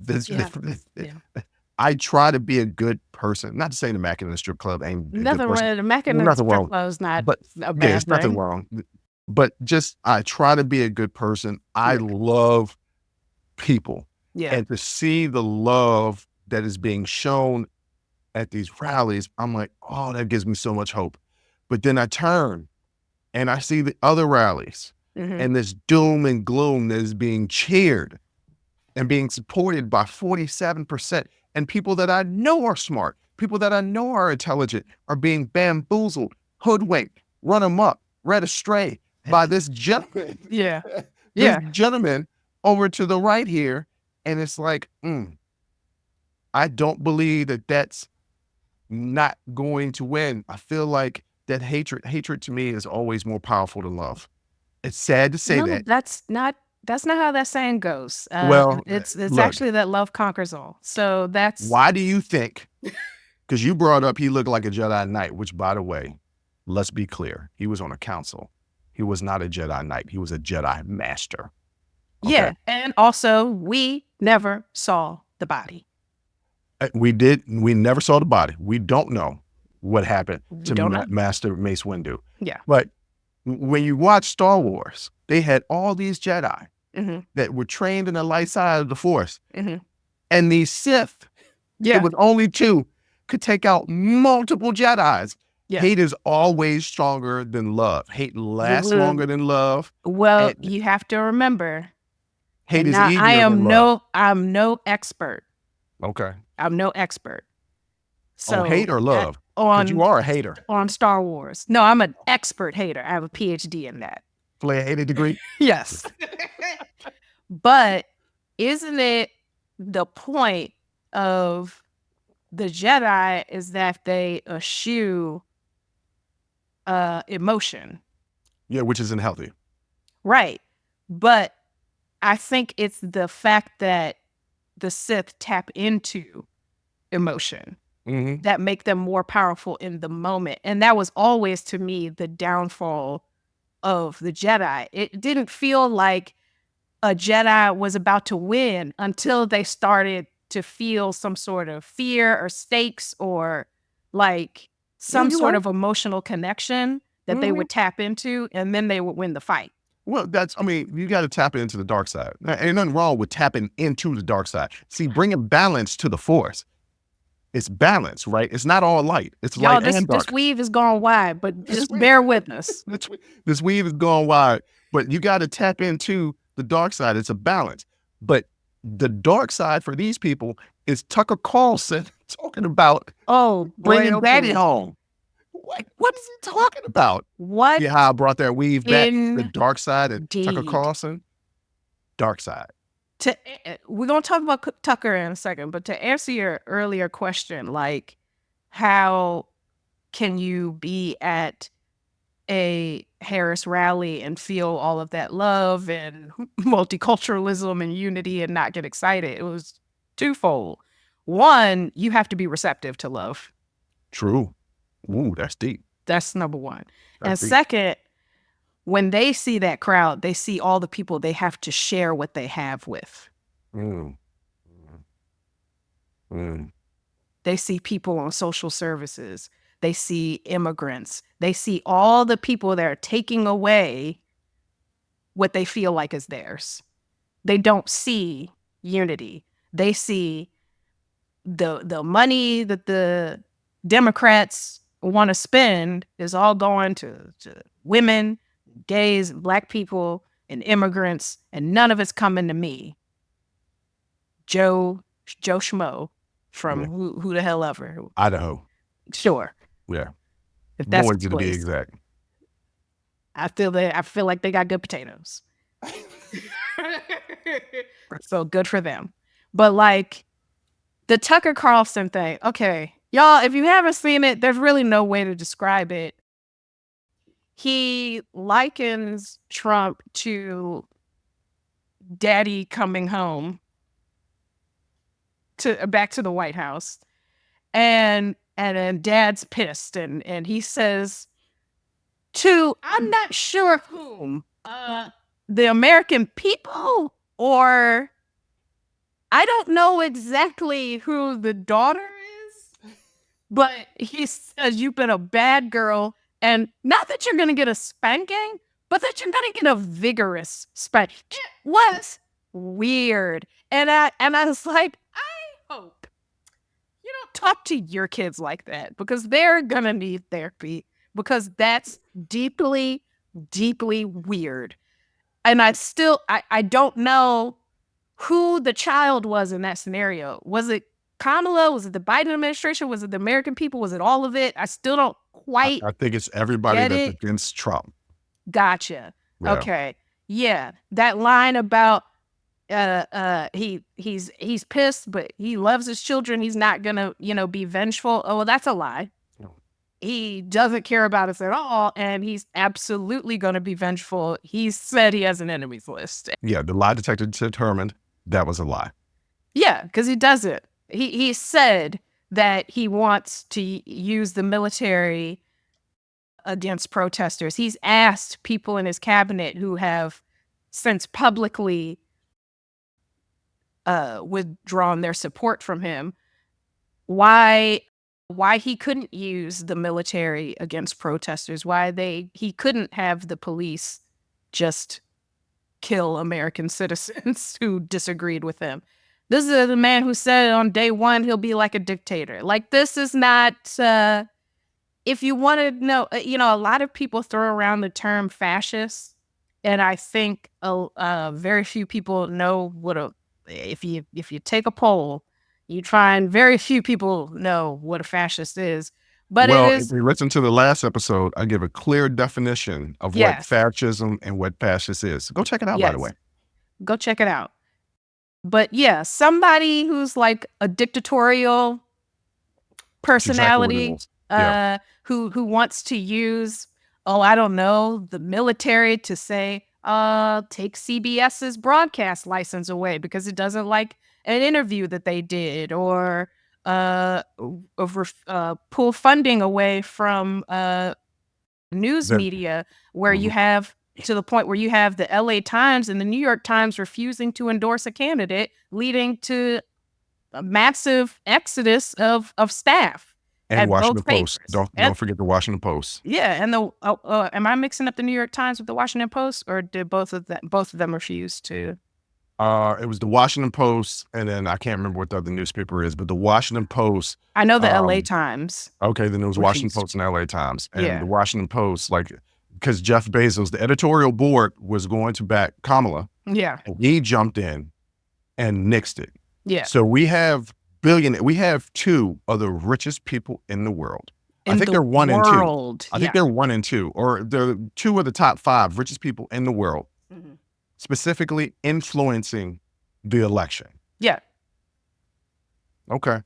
I try to be a good person. Not to say the macking in the strip club ain't nothing wrong. The macking in the strip club is not a bad there's nothing wrong. But just I try to be a good person. I love people. Yeah. And to see the love that is being shown at these rallies, I'm like, oh, that gives me so much hope. But then I turn and I see the other rallies and this doom and gloom that is being cheered and being supported by 47%. And people that I know are smart, people that I know are intelligent, are being bamboozled, hoodwinked, run amok, led astray by this gentleman. This gentleman over to the right here. And it's like, I don't believe that that's not going to win. I feel like that hatred to me is always more powerful than love. It's sad to say that. That's not how that saying goes. Well, it's actually that love conquers all. So that's why do you think? Because you brought up he looked like a Jedi Knight, which, by the way, let's be clear, he was on a council. He was not a Jedi Knight. He was a Jedi Master. Okay? Yeah, and also we never saw the body. We never saw the body. We don't know what happened to Master Mace Windu. Yeah, but when you watch Star Wars, they had all these Jedi that were trained in the light side of the Force. And these Sith, it was only 2, could take out multiple Jedis. Yeah. Hate is always stronger than love. Hate lasts longer than love. Well, you have to remember, hate is easier than love. I'm no expert. Okay. I'm no expert. So hate or love? Because you are a hater. On Star Wars. No, I'm an expert hater. I have a PhD in that. Flair 80 degree? Yes. But isn't it the point of the Jedi is that they eschew emotion? Yeah, which isn't healthy. Right. But I think it's the fact that the Sith tap into emotion that make them more powerful in the moment. And that was always, to me, the downfall of the Jedi. It didn't feel like a Jedi was about to win until they started to feel some sort of fear or stakes or like some sort of emotional connection that they would tap into, and then they would win the fight. Well, you got to tap into the dark side. Ain't nothing wrong with tapping into the dark side. See, bringing balance to the Force. It's balance, right? It's not all light. It's light and dark. This weave is gone wide, but just bear with us. This weave is gone wide, but you got to tap into the dark side. It's a balance. But the dark side for these people is Tucker Carlson talking about bringing daddy home. What is he talking about? What? Yeah, how I brought that weave back, the dark side, and Tucker Carlson, dark side. We're going to talk about Tucker in a second, but to answer your earlier question, like, how can you be at a Harris rally and feel all of that love and multiculturalism and unity and not get excited? It was twofold. One, you have to be receptive to love. True. Ooh, that's deep. That's number one. That's deep. Second, when they see that crowd, they see all the people they have to share what they have with. They see people on social services. They see immigrants. They see all the people that are taking away what they feel like is theirs. They don't see unity. They see the money that the Democrats want to spend is all going to women, gays, Black people, and immigrants, and none of it's coming to me, Joe Schmo from who the hell ever. Idaho. Sure. Yeah. If that's Born to be exact. I feel like they got good potatoes. So good for them. But like the Tucker Carlson thing, okay, y'all, if you haven't seen it, there's really no way to describe it. He likens Trump to daddy coming home back to the White House, and then dad's pissed, and he says to, I'm not sure whom, the American people, or I don't know exactly who the daughter is, but he says, you've been a bad girl, and not that you're going to get a spanking, but that you're going to get a vigorous spanking. It was weird. And I was like, I hope you don't talk to your kids like that, because they're going to need therapy, because that's deeply, deeply weird. And I don't know who the child was in that scenario. Was it Kamala? Was it the Biden administration? Was it the American people? Was it all of it? I still don't quite I think it's everybody that's against Trump. Gotcha. Yeah. Okay. Yeah. That line about he's pissed, but he loves his children. He's not gonna, be vengeful. Oh, well, that's a lie. No. He doesn't care about us at all, and he's absolutely gonna be vengeful. He said he has an enemies list. Yeah, the lie detector determined that was a lie. Yeah, because he does it. He said that he wants to use the military against protesters. He's asked people in his cabinet who have since publicly withdrawn their support from him why he couldn't use the military against protesters, why he couldn't have the police just kill American citizens who disagreed with him. This is the man who said on day one he'll be like a dictator. Like, this is not, if you want to know, a lot of people throw around the term fascist, and I think very few people know if you take a poll, you find very few people know what a fascist is. But well, it is. If we listen to the last episode, I give a clear definition of what fascism and what fascist is. Go check it out, by the way. Go check it out. But yeah, somebody who's like a dictatorial personality, who wants to use, I don't know, the military to say, take CBS's broadcast license away because it doesn't like an interview that they did, or pull funding away from news media, where you have, to the point where you have the LA Times and the New York Times refusing to endorse a candidate, leading to a massive exodus of staff. And Washington Post. Don't forget the Washington Post. Yeah, and am I mixing up the New York Times with the Washington Post, or did both of them refuse to? It was the Washington Post, and then I can't remember what the other newspaper is, but the Washington Post. I know the LA Times. Okay, then there was Washington Post and LA Times. And the Washington Post, because Jeff Bezos, the editorial board, was going to back Kamala. Yeah. And he jumped in and nixed it. Yeah. So we have two of the richest people in the world. I think they're one and two. I think they're 1 and 2, or they're 2 of the top 5 richest people in the world, specifically influencing the election. Yeah. Okay.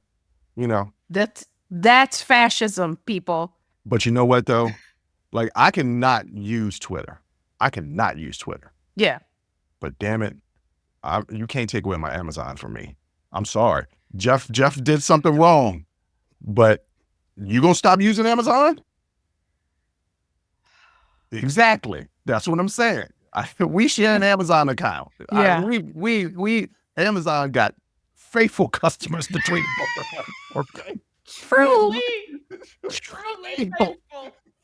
That's fascism, people. But you know what, though? I cannot use Twitter. Yeah. But damn it, you can't take away my Amazon from me. I'm sorry. Jeff did something wrong, but you gonna stop using Amazon? Exactly. That's what I'm saying. We share an Amazon account. Yeah. We Amazon got faithful customers between both of us. Okay. Truly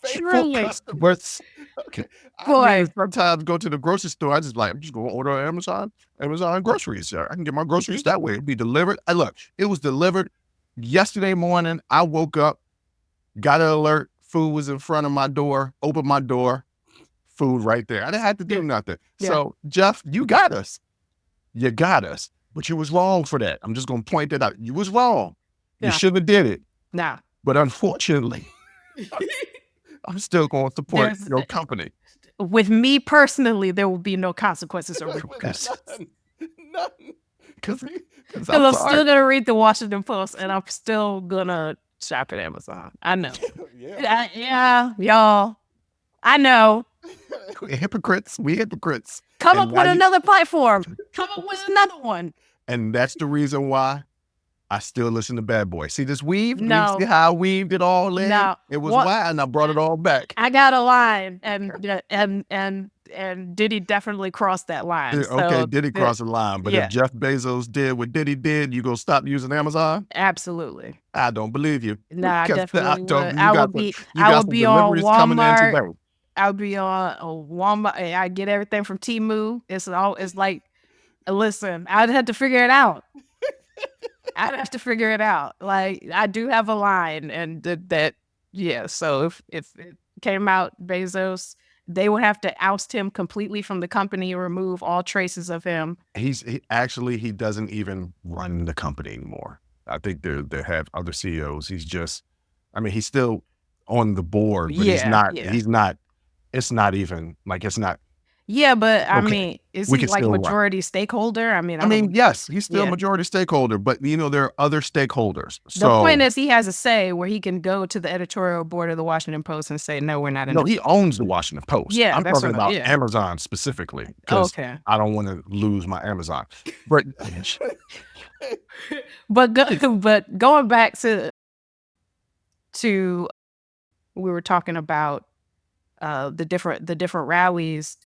faithful customers. Okay. Boy, sometimes go to the grocery store. I'm just gonna order Amazon groceries. I can get my groceries that way. It'll be delivered. It was delivered yesterday morning. I woke up, got an alert. Food was in front of my door. Opened my door. Food right there. I didn't have to do nothing. Yeah. So Jeff, you got us. But you was wrong for that. I'm just gonna point that out. You was wrong. You shouldn't have did it. Nah. But unfortunately, I'm still going to support your company. With me personally, there will be no consequences or repercussions. None. Because I'm still going to read the Washington Post, and I'm still going to shop at Amazon. I know. Yeah, y'all. I know. We hypocrites. Come up with another platform. Come up with another one. And that's the reason why I still listen to Bad Boy. See this weave? No. See how I weaved it all in? No. It was wild, and I brought it all back. I got a line, and Diddy definitely crossed that line. Okay, Diddy crossed the line. But if Jeff Bezos did what Diddy did, you gonna stop using Amazon? Absolutely. I don't believe you. Nah, I definitely would. I would be on Walmart. I would be on Walmart. I get everything from Temu. It's like, listen, I'd have to figure it out. Like, I do have a line, and so if it came out, Bezos, they would have to oust him completely from the company and remove all traces of him. He doesn't even run the company anymore. I think they have other CEOs. He's still on the board, but he's not. It's not even like it's not. Yeah, but I mean, is he like majority stakeholder? I mean, yes, he's still a majority stakeholder, but there are other stakeholders. So the point is, he has a say where he can go to the editorial board of the Washington Post and say, "No, we're not." No, he owns the Washington Post. Yeah, I'm talking about Amazon specifically because I don't want to lose my Amazon. But but going back to we were talking about the different rallies.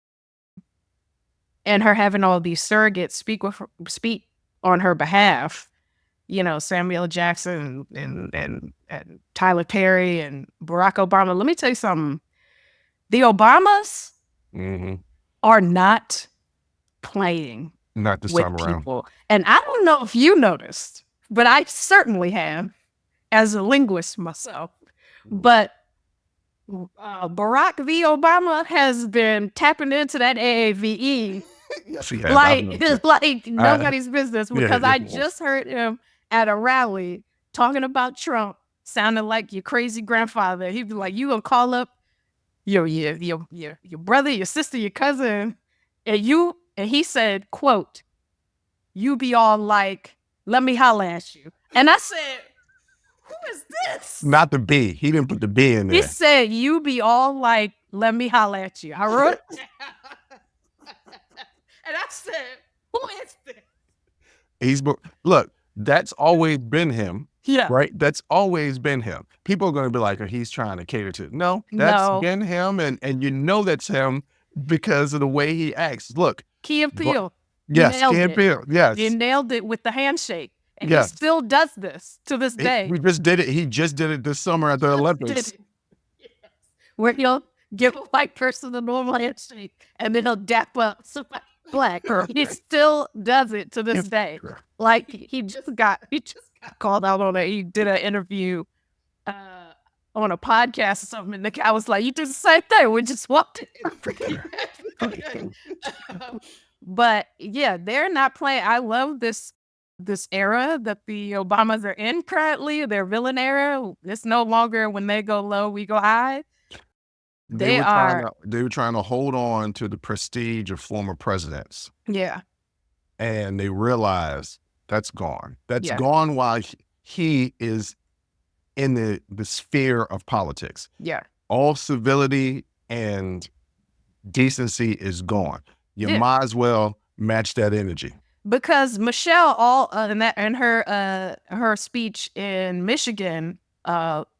And her having all these surrogates speak on her behalf, Samuel Jackson and Tyler Perry and Barack Obama. Let me tell you something. The Obamas are not playing not this with time around. People. And I don't know if you noticed, but I certainly have, as a linguist myself. But Barack v. Obama has been tapping into that AAVE yes, he has. like nobody's business, because I just heard him at a rally talking about Trump, sounding like your crazy grandfather. He'd be like, "You gonna call up your brother, your sister, your cousin, and he said, quote, you be all like, let me holla at you." And I said, who is this? Not the B. He didn't put the B in there. He said, you be all like, let me holla at you. I wrote it. And I said, who is this? Look, that's always been him. Yeah. Right? That's always been him. People are going to be like, oh, he's trying to cater to. No, that's been him. And that's him because of the way he acts. Look. Key and Peele. Yes, Key and Peele. Yes. You nailed it with the handshake. And he still does this to this day. We just did it. He just did it this summer at the Olympics. Yes. Where he'll give a white person a normal handshake and then he'll dap up somebody black. He still does it to this day. Like he just got called out on it. He did an interview on a podcast or something, and the guy was like, "You did the same thing. We just walked in." But yeah, they're not playing. I love this era that the Obamas are in currently, their villain era. It's no longer when they go low, we go high. They were trying to hold on to the prestige of former presidents. Yeah. And they realized that's gone. That's gone while he is in the sphere of politics. Yeah. All civility and decency is gone. You might as well match that energy. Because Michelle, in her speech in Michigan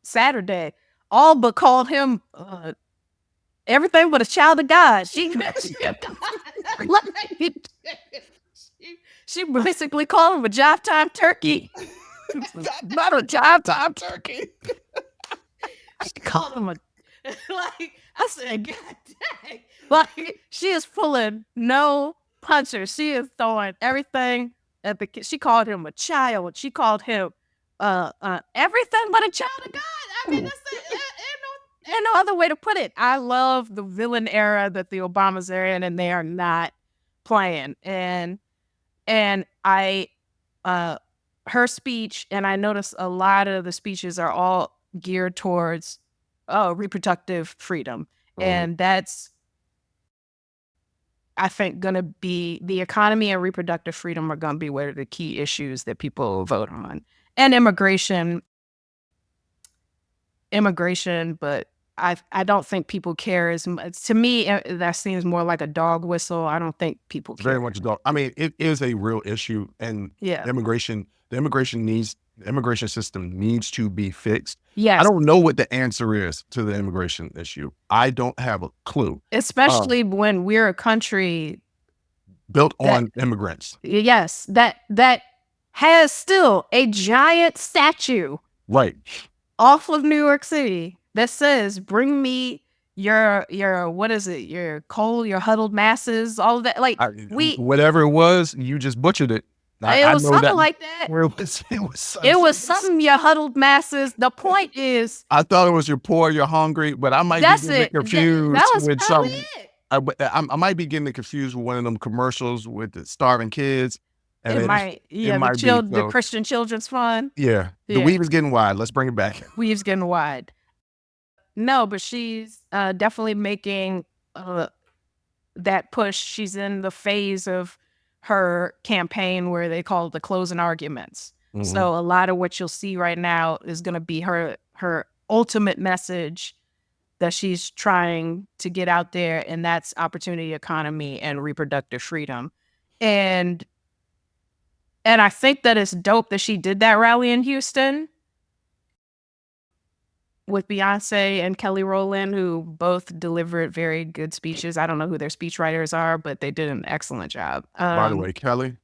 Saturday, all but called him everything but a child of God. She basically called him a jive time turkey. Not a jive time turkey. She called him I said, God dang. Like, she is pulling no punchers. She is throwing everything at the kid. She called him a child. She called him everything but a child of God. I mean, that's ain't no other way to put it. I love the villain era that the Obamas are in, and they are not playing. And I her speech, and I noticed a lot of the speeches are all geared towards reproductive freedom. And that's, I think, going to be the economy and reproductive freedom are going to be one of the key issues that people vote on. And immigration, but I don't think people care as much. To me, that seems more like a dog whistle. I don't think people care. Very much a dog. I mean, it is a real issue, and Yeah. the immigration system needs to be fixed. Yes. I don't know what the answer is to the immigration issue. I don't have a clue. Especially when we're a country built on immigrants. Yes, that has still a giant statue right off of New York City that says, "Bring me your what is it? Your coal, your huddled masses, all of that." Like whatever it was, you just butchered it. It was something like that. It was something, your huddled masses. The point is, I thought it was your poor, you're hungry, but I might be getting it confused with something. I might be getting it confused with one of them commercials with the starving kids. And it might be the Christian Children's Fund. Yeah. The weave is getting wide. Let's bring it back. Weave's getting wide. No, but she's definitely making that push. She's in the phase of her campaign where they call it the closing arguments. Mm-hmm. So a lot of what you'll see right now is going to be her ultimate message that she's trying to get out there, and that's opportunity economy and reproductive freedom. And I think that it's dope that she did that rally in Houston with Beyonce and Kelly Rowland, who both delivered very good speeches. I don't know who their speechwriters are, but they did an excellent job. By the way, Kelly,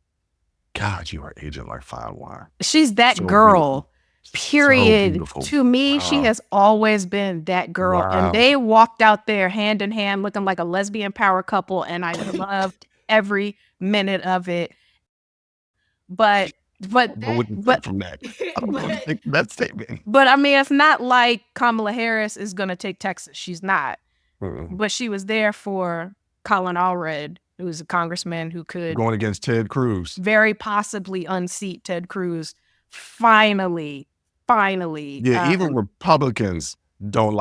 God, you are aging like fine wine. She's that girl. Period. So to me, she has always been that girl. Wow. And they walked out there hand in hand looking like a lesbian power couple, and I loved every minute of it. But from that. I don't think that statement. But I mean, it's not like Kamala Harris is going to take Texas. She's not. Mm-hmm. But she was there for Colin Allred, who's a congressman who could going against Ted Cruz, very possibly unseat Ted Cruz. Finally. Yeah, even Republicans don't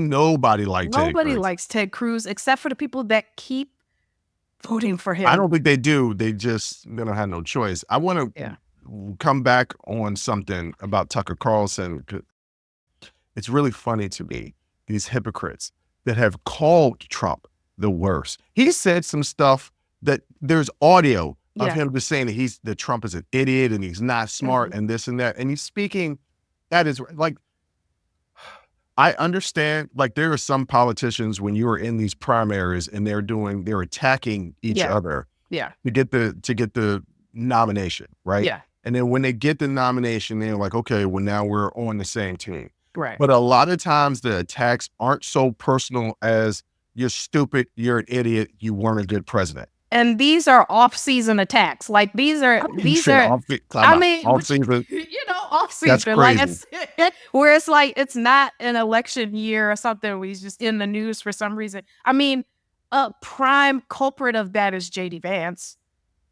nobody like Ted Cruz. Nobody likes Ted Cruz except for the people that keep voting for him. I don't think they do. They don't have no choice. I want to come back on something about Tucker Carlson. It's really funny to me, these hypocrites that have called Trump the worst. He said some stuff that there's audio of him just saying that Trump is an idiot and he's not smart and this and that. And he's speaking, that is like, I understand, like there are some politicians when you are in these primaries and they're attacking each other to get the nomination, right? Yeah. And then when they get the nomination, they're like, okay, well now we're on the same team. Right. But a lot of times the attacks aren't so personal as you're stupid, you're an idiot, you weren't a good president. And these are off-season attacks. Like these are. Off-season. Off-season. That's crazy. Like where it's like it's not an election year or something. We're just in the news for some reason. I mean, a prime culprit of that is J.D. Vance.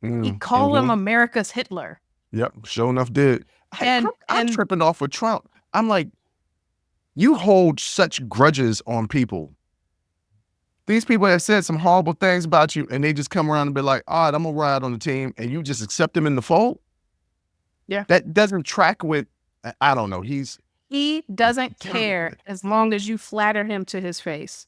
He called him America's Hitler. Yep, sure enough did. I'm tripping off with Trump. I'm like, you hold such grudges on people. These people have said some horrible things about you, and they just come around and be like, all right, I'm going to ride on the team, and you just accept them in the fold? Yeah. That doesn't track with, I don't know, he doesn't care as long as you flatter him to his face.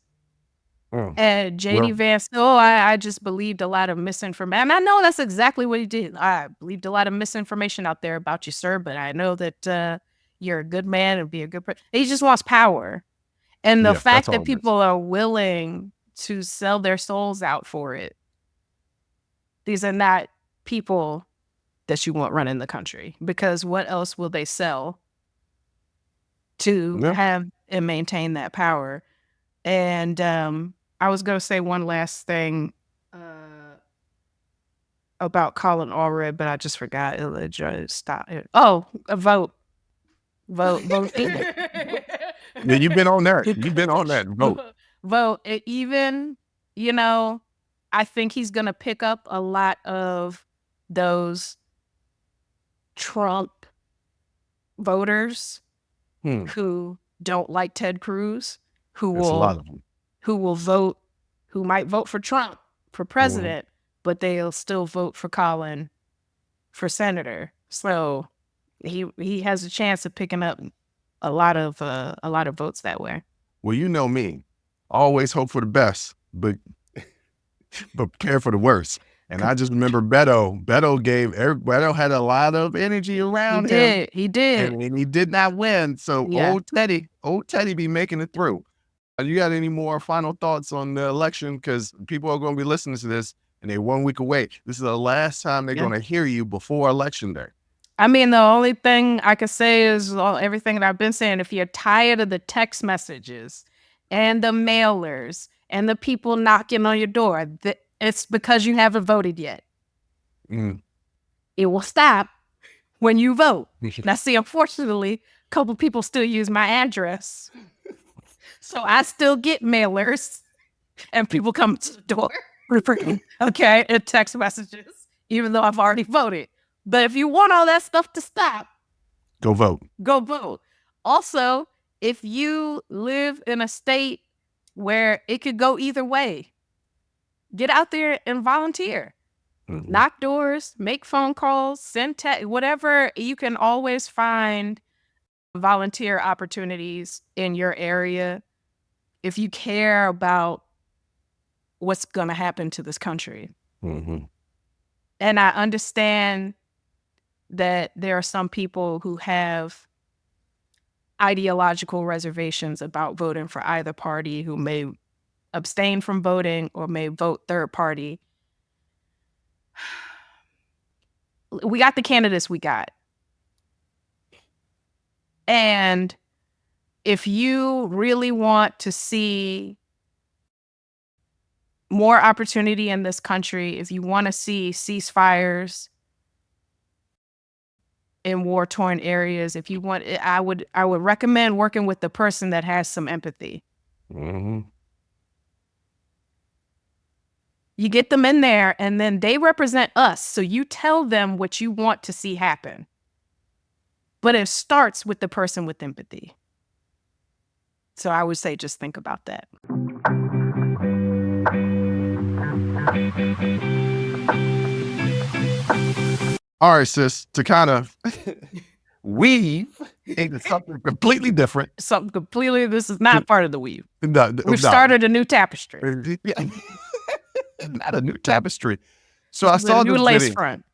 And J.D. Vance, I just believed a lot of misinformation. And I know that's exactly what he did. I believed a lot of misinformation out there about you, sir, but I know that you're a good man and be a good person. He just wants power. And the fact that people are willing to sell their souls out for it, these are not people that you want running the country, because what else will they sell to have and maintain that power? And I was going to say one last thing about Colin Allred, but I just forgot. Stop it. Oh, a vote. Yeah, you've been on that. You've been on that. Vote. Even, I think he's going to pick up a lot of those Trump voters who don't like Ted Cruz, who might vote for Trump for president, but they'll still vote for Colin for senator. So he has a chance of picking up a lot of votes that way. Well, you know me. Always hope for the best, but prepare for the worst. And I just remember Beto. Beto had a lot of energy around him. He did. And he did not win. So old Teddy be making it through. You got any more final thoughts on the election? Because people are going to be listening to this and they're 1 week away. This is the last time they're going to hear you before Election Day. I mean, the only thing I could say is everything that I've been saying. If you're tired of the text messages and the mailers and the people knocking on your door, it's because you haven't voted yet. It will stop when you vote. Now, see, unfortunately, a couple people still use my address. So I still get mailers and people come to the door. Okay, and text messages, even though I've already voted. But if you want all that stuff to stop, go vote. Go vote. Also, if you live in a state where it could go either way, get out there and volunteer. Knock doors, make phone calls, send text, whatever. You can always find volunteer opportunities in your area if you care about what's going to happen to this country. And I understand that there are some people who have ideological reservations about voting for either party, who may abstain from voting or may vote third party. We got the candidates we got. And if you really want to see more opportunity in this country, if you want to see ceasefires in war-torn areas, if you want, I would recommend working with the person that has some empathy. You get them in there, and then they represent us. So you tell them what you want to see happen. But it starts with the person with empathy. So I would say just think about that. All right, sis, to kind of weave into something completely different. This is not part of the weave. We've started a new tapestry. Not a new tapestry. So I saw a new this lace video. Front.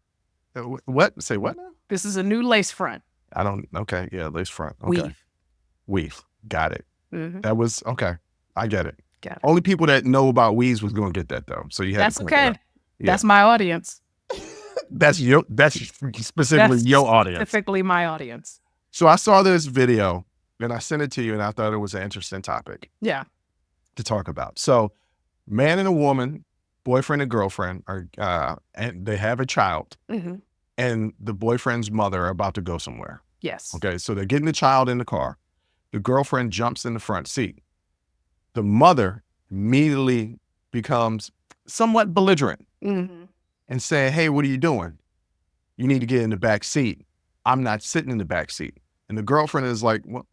What? Say what now? This is a new lace front. Okay, yeah, lace front. Okay. Weave. Got it. That was, okay, I get it. Got it. Only people that know about weaves was going to get that, though. So you had That's to okay. Yeah. That's my audience. That's specifically your audience. Specifically my audience. So I saw this video, and I sent it to you, and I thought it was an interesting topic. Yeah. To talk about. So man and a woman, boyfriend and girlfriend, are and they have a child, and the boyfriend's mother are about to go somewhere. Yes. Okay, so they're getting the child in the car. The girlfriend jumps in the front seat. The mother immediately becomes somewhat belligerent and saying, hey, what are you doing? You need to get in the back seat. I'm not sitting in the back seat. And the girlfriend is like, well,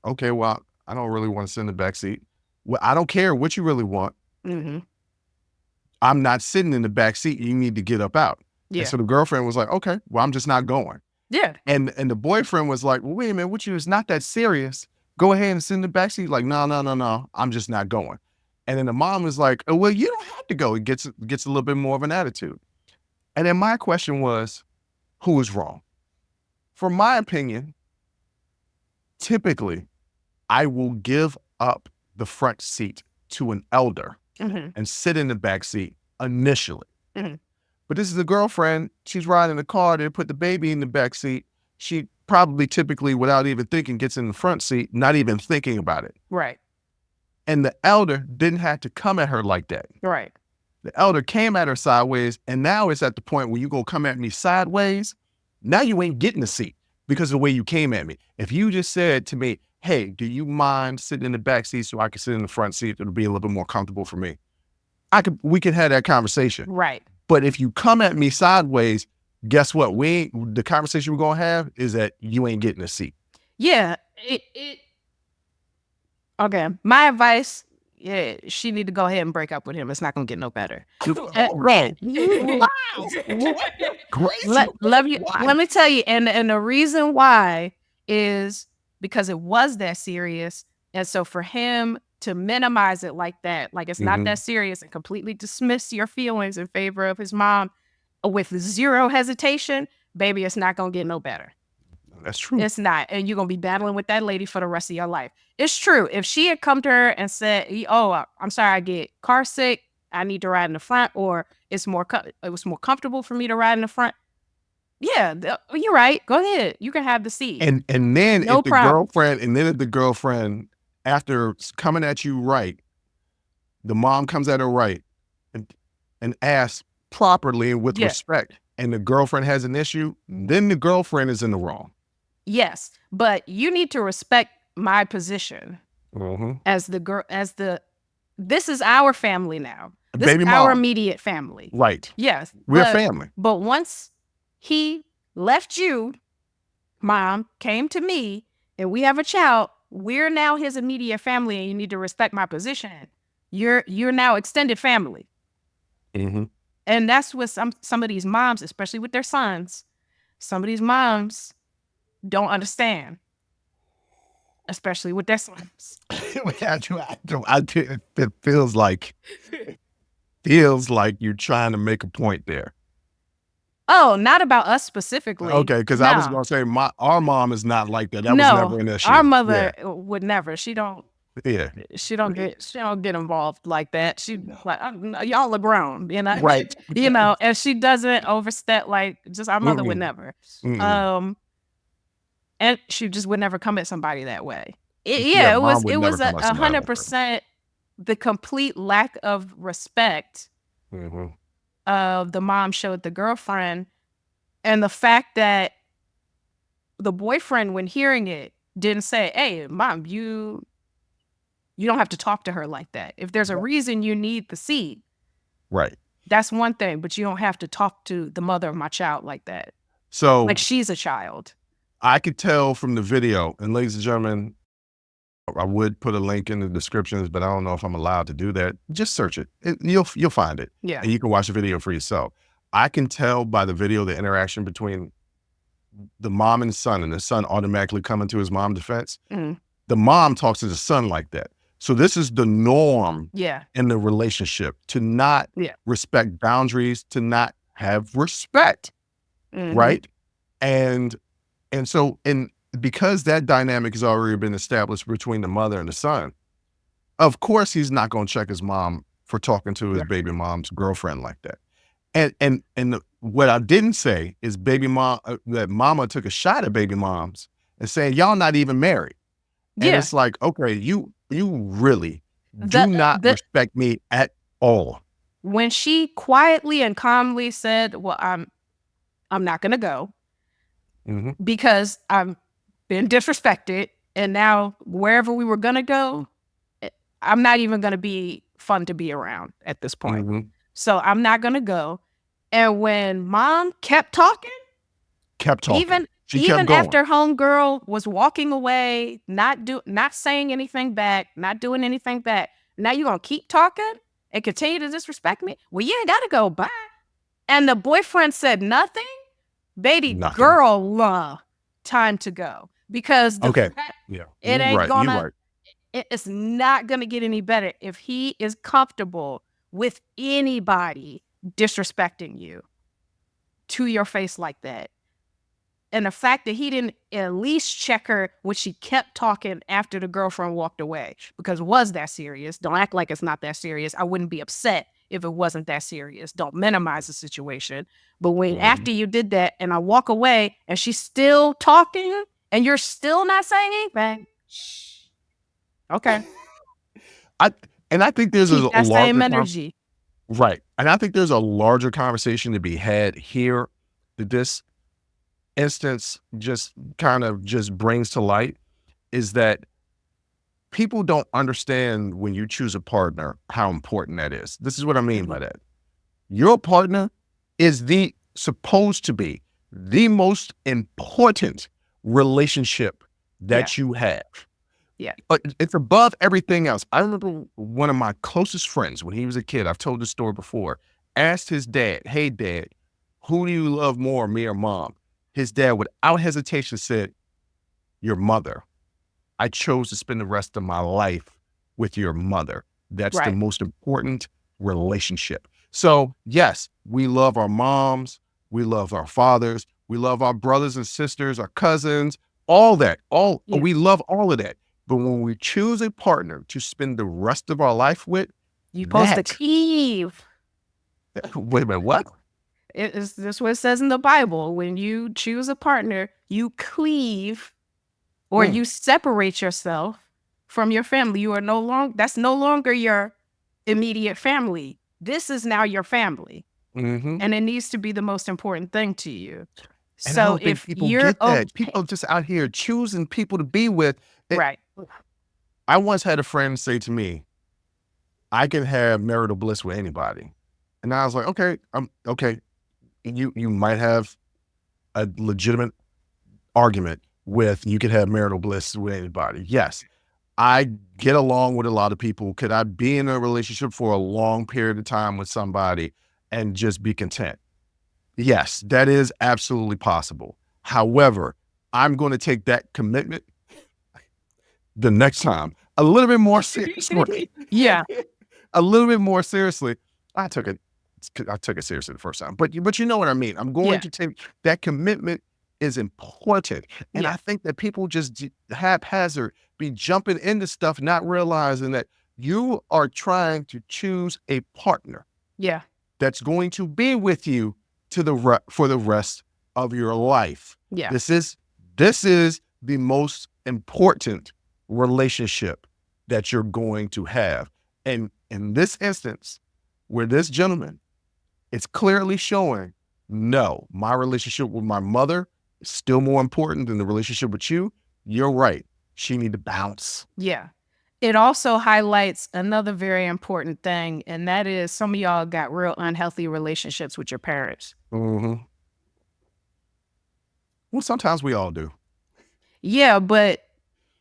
okay, well, I don't really want to sit in the back seat. Well, I don't care what you really want. I'm not sitting in the back seat. You need to get up out. Yeah. And so the girlfriend was like, okay, well, I'm just not going. Yeah. And the boyfriend was like, well, wait a minute, it's not that serious. Go ahead and sit in the back seat. Like, no, I'm just not going. And then the mom was like, oh, well, you don't have to go. It gets a little bit more of an attitude. And then my question was, who is wrong? From my opinion, typically, I will give up the front seat to an elder and sit in the back seat initially. But this is a girlfriend. She's riding the car. They put the baby in the back seat. She probably typically, without even thinking, gets in the front seat, not even thinking about it. Right. And the elder didn't have to come at her like that. Right. The elder came at her sideways, and now it's at the point where you go come at me sideways. Now you ain't getting the seat because of the way you came at me. If you just said to me, hey, do you mind sitting in the back seat so I can sit in the front seat? It'll be a little bit more comfortable for me. We could have that conversation. Right. But if you come at me sideways, guess what? The conversation we're going to have is that you ain't getting a seat. Yeah. Okay. My advice, she need to go ahead and break up with him. It's not going to get no better. Right. Wow. Crazy. Love you. Why? Let me tell you. And the reason why is because it was that serious. And so for him to minimize it like that, like it's not that serious, and completely dismiss your feelings in favor of his mom with zero hesitation, baby, it's not going to get no better. That's true. It's not. And you're going to be battling with that lady for the rest of your life. It's true. If she had come to her and said, oh, I'm sorry, I get car sick, I need to ride in the front, or it was more comfortable for me to ride in the front. Yeah, you're right. Go ahead. You can have the seat. And then if the girlfriend, after coming at you right, the mom comes at her right and asks properly and with respect, and the girlfriend has an issue, then the girlfriend is in the wrong. Yes, but you need to respect my position as the girl, this is our family now. This is our immediate family. Right. Yes. We're family. But once he left you, mom, came to me, and we have a child, we're now his immediate family, and you need to respect my position. You're now extended family. And that's what some of these moms, especially with their sons, some of these moms don't understand, especially with their sons. It feels like you're trying to make a point there. Oh, not about us specifically. Okay, because I was going to say our mom is not like that. That was never an issue. Our mother would never. She don't. Yeah. She don't get involved like that. She like y'all are grown, you know. Right. You know, and she doesn't overstep like just our mother would never. And she just would never come at somebody that way. It was 100% the complete lack of respect the mom showed the girlfriend, and the fact that the boyfriend, when hearing it, didn't say, hey, mom, you don't have to talk to her like that. If there's a reason you need the seat, right, that's one thing, but you don't have to talk to the mother of my child like that. So like she's a child. I could tell from the video, and ladies and gentlemen, I would put a link in the descriptions, but I don't know if I'm allowed to do that. Just search it. You'll find it. Yeah. And you can watch the video for yourself. I can tell by the video the interaction between the mom and the son automatically coming to his mom's defense. The mom talks to the son like that. So this is the norm in the relationship, to not respect boundaries, to not have respect, right? And so because that dynamic has already been established between the mother and the son, of course he's not going to check his mom for talking to his baby mom's girlfriend like that. And what I didn't say is that mama took a shot at baby moms and saying, y'all not even married. And it's like, okay, you really do not respect me at all. When she quietly and calmly said, well, I'm not going to go because I'm been disrespected, and now wherever we were going to go, I'm not even going to be fun to be around at this point. So I'm not going to go. And when mom kept talking, even after homegirl was walking away, not saying anything back, not doing anything back, now you're going to keep talking and continue to disrespect me? Well, you ain't got to go, bye. And the boyfriend said nothing. Baby girl, time to go. Because it's not gonna get any better if he is comfortable with anybody disrespecting you to your face like that. And the fact that he didn't at least check her when she kept talking after the girlfriend walked away, because was that serious? Don't act like it's not that serious. I wouldn't be upset if it wasn't that serious. Don't minimize the situation. But when after you did that and I walk away and she's still talking and you're still not saying anything, okay. I think there's a larger same energy. Right. And I think there's a larger conversation to be had here that this instance just brings to light, is that people don't understand when you choose a partner how important that is. This is what I mean by that. Your partner is supposed to be the most important relationship that you have. Yeah. It's above everything else. I remember one of my closest friends when he was a kid, I've told this story before, asked his dad, hey dad, who do you love more, me or mom? His dad, without hesitation, said, your mother. I chose to spend the rest of my life with your mother. That's the most important relationship. So yes, we love our moms, we love our fathers, we love our brothers and sisters, our cousins, all that. We love all of that. But when we choose a partner to spend the rest of our life with, you're supposed to cleave. Wait a minute, what? This what it says in the Bible. When you choose a partner, you cleave or you separate yourself from your family. You are that's no longer your immediate family. This is now your family. And it needs to be the most important thing to you. And so I don't think if people you're get that. People just out here choosing people to be with. I once had a friend say to me, I can have marital bliss with anybody. And I was like, okay, okay. You might have a legitimate argument with you could have marital bliss with anybody. Yes. I get along with a lot of people. Could I be in a relationship for a long period of time with somebody and just be content? Yes, that is absolutely possible. However, I'm going to take that commitment the next time a little bit more seriously. A little bit more seriously. I took it seriously the first time, but you know what I mean. I'm going to take that commitment is important. And I think that people just haphazard be jumping into stuff, not realizing that you are trying to choose a partner that's going to be with you for the rest of your life. This is the most important relationship that you're going to have. And in this instance, where this gentleman, it's clearly showing, no, my relationship with my mother is still more important than the relationship with you. You're right. She need to bounce. It also highlights another very important thing, and that is some of y'all got real unhealthy relationships with your parents. Well, sometimes we all do. But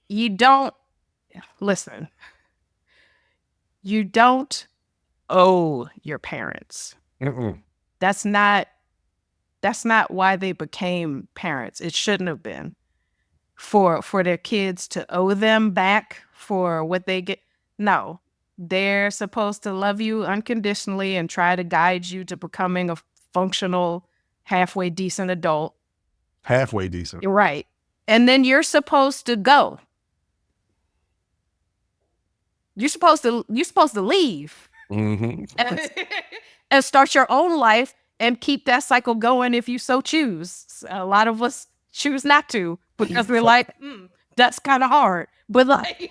you don't, listen, you don't owe your parents. That's not why they became parents. It shouldn't have been for their kids to owe them back for what they get. No, they're supposed to love you unconditionally and try to guide you to becoming a functional, halfway decent adult. Halfway decent. Right. And then you're supposed to go. You're supposed to leave. And start your own life and keep that cycle going if you so choose. A lot of us choose not to because we're like, that's kind of hard. But like,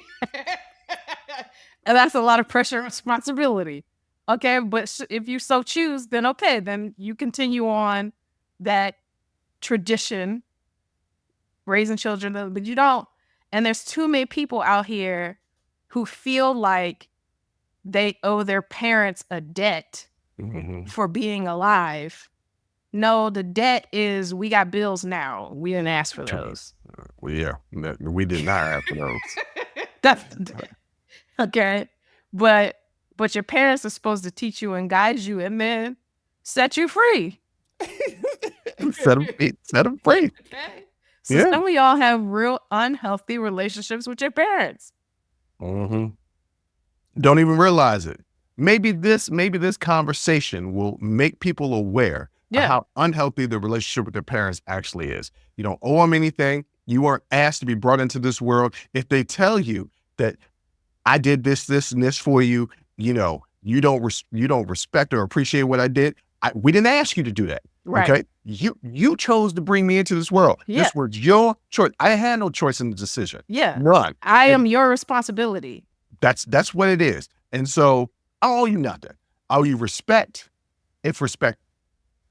and that's a lot of pressure and responsibility. Okay, but if you so choose, then okay, then you continue on that tradition, raising children, but you don't. And there's too many people out here who feel like they owe their parents a debt for being alive. No, the debt is we got bills now. We didn't ask for those. Well, yeah, we did not ask for those. That's the debt. Okay, but your parents are supposed to teach you and guide you and then set you free. Set them free. Okay. So some of y'all have real unhealthy relationships with your parents. Don't even realize it. Maybe this conversation will make people aware of how unhealthy the relationship with their parents actually is. You don't owe them anything. You weren't asked to be brought into this world. If they tell you that I did this, and this for you, you know, you don't respect or appreciate what I did. We didn't ask you to do that. Right. Okay. You chose to bring me into this world. This was your choice. I had no choice in the decision. None. I am your responsibility. That's what it is. And so I owe you nothing. I owe you respect. If respect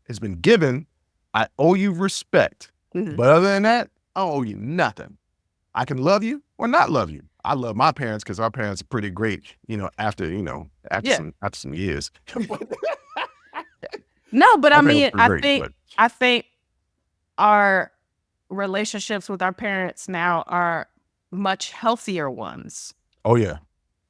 has been given, I owe you respect. But other than that, I owe you nothing. I can love you or not love you. I love my parents because our parents are pretty great, after some years. No, but I mean, I think our relationships with our parents now are much healthier ones. Oh yeah.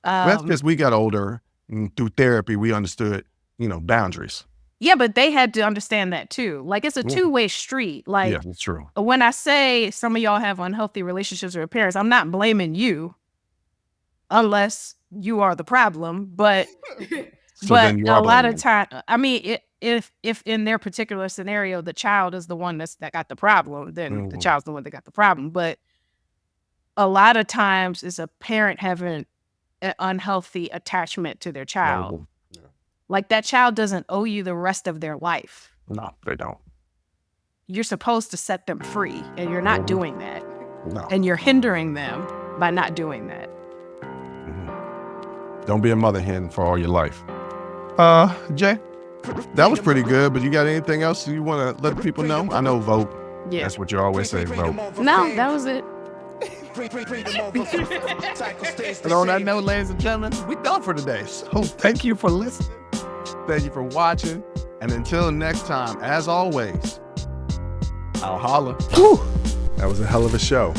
That's because we got older and through therapy, we understood, boundaries. Yeah, but they had to understand that too. Like, it's a two-way street. Like, yeah, it's true. When I say some of y'all have unhealthy relationships with your parents, I'm not blaming you unless you are the problem. But So but then you a are lot blaming of time, I mean, if in their particular scenario, the child is the one that got the problem, then the child's the one that got the problem. But a lot of times it's a parent having an unhealthy attachment to their child. Yeah. Like, that child doesn't owe you the rest of their life. No, they don't. You're supposed to set them free, and you're not doing that. No. And you're hindering them by not doing that. Don't be a mother hen for all your life. Jay, that was pretty good, but you got anything else you want to let people know? I know vote. Yeah. That's what you always say, vote. No, that was it. And on that note, ladies and gentlemen, we're done for today. So thank you for listening. Thank you for watching. And until next time, as always, I'll holla. Whew. That was a hell of a show.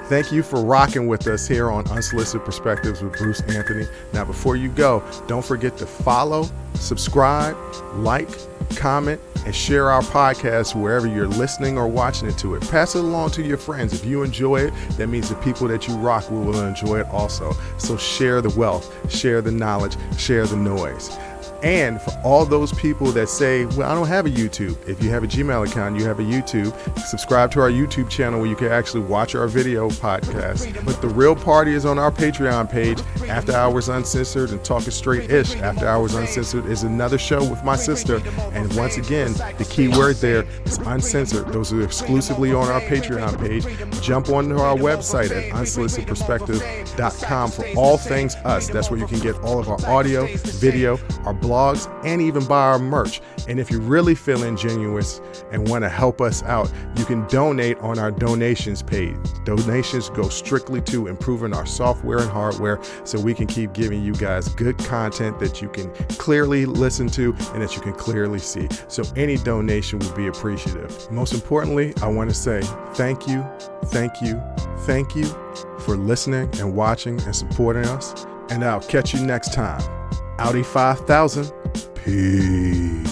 Thank you for rocking with us here on Unsolicited Perspectives with Bruce Anthony. Now, before you go, don't forget to follow, subscribe, like, comment, and share our podcast wherever you're listening or watching it to it. Pass it along to your friends. If you enjoy it, that means the people that you rock will enjoy it also. So share the wealth, share the knowledge, share the noise. And for all those people that say, well, I don't have a YouTube. If you have a Gmail account, you have a YouTube. Subscribe to our YouTube channel where you can actually watch our video podcast. But the real party is on our Patreon page, After Hours Uncensored and Talking Straight-ish. After Hours Uncensored is another show with my sister. And once again, the key word there is uncensored. Those are exclusively on our Patreon page. Jump onto our website at unsolicitedperspective.com for all things us. That's where you can get all of our audio, video, our blogs, and even buy our merch. And if you're really feeling genuine and want to help us out, you can donate on our donations page. Donations go strictly to improving our software and hardware so we can keep giving you guys good content that you can clearly listen to and that you can clearly see. So any donation would be appreciative. Most importantly, I want to say thank you for listening and watching and supporting us. And I'll catch you next time. Audi 5000. Peace.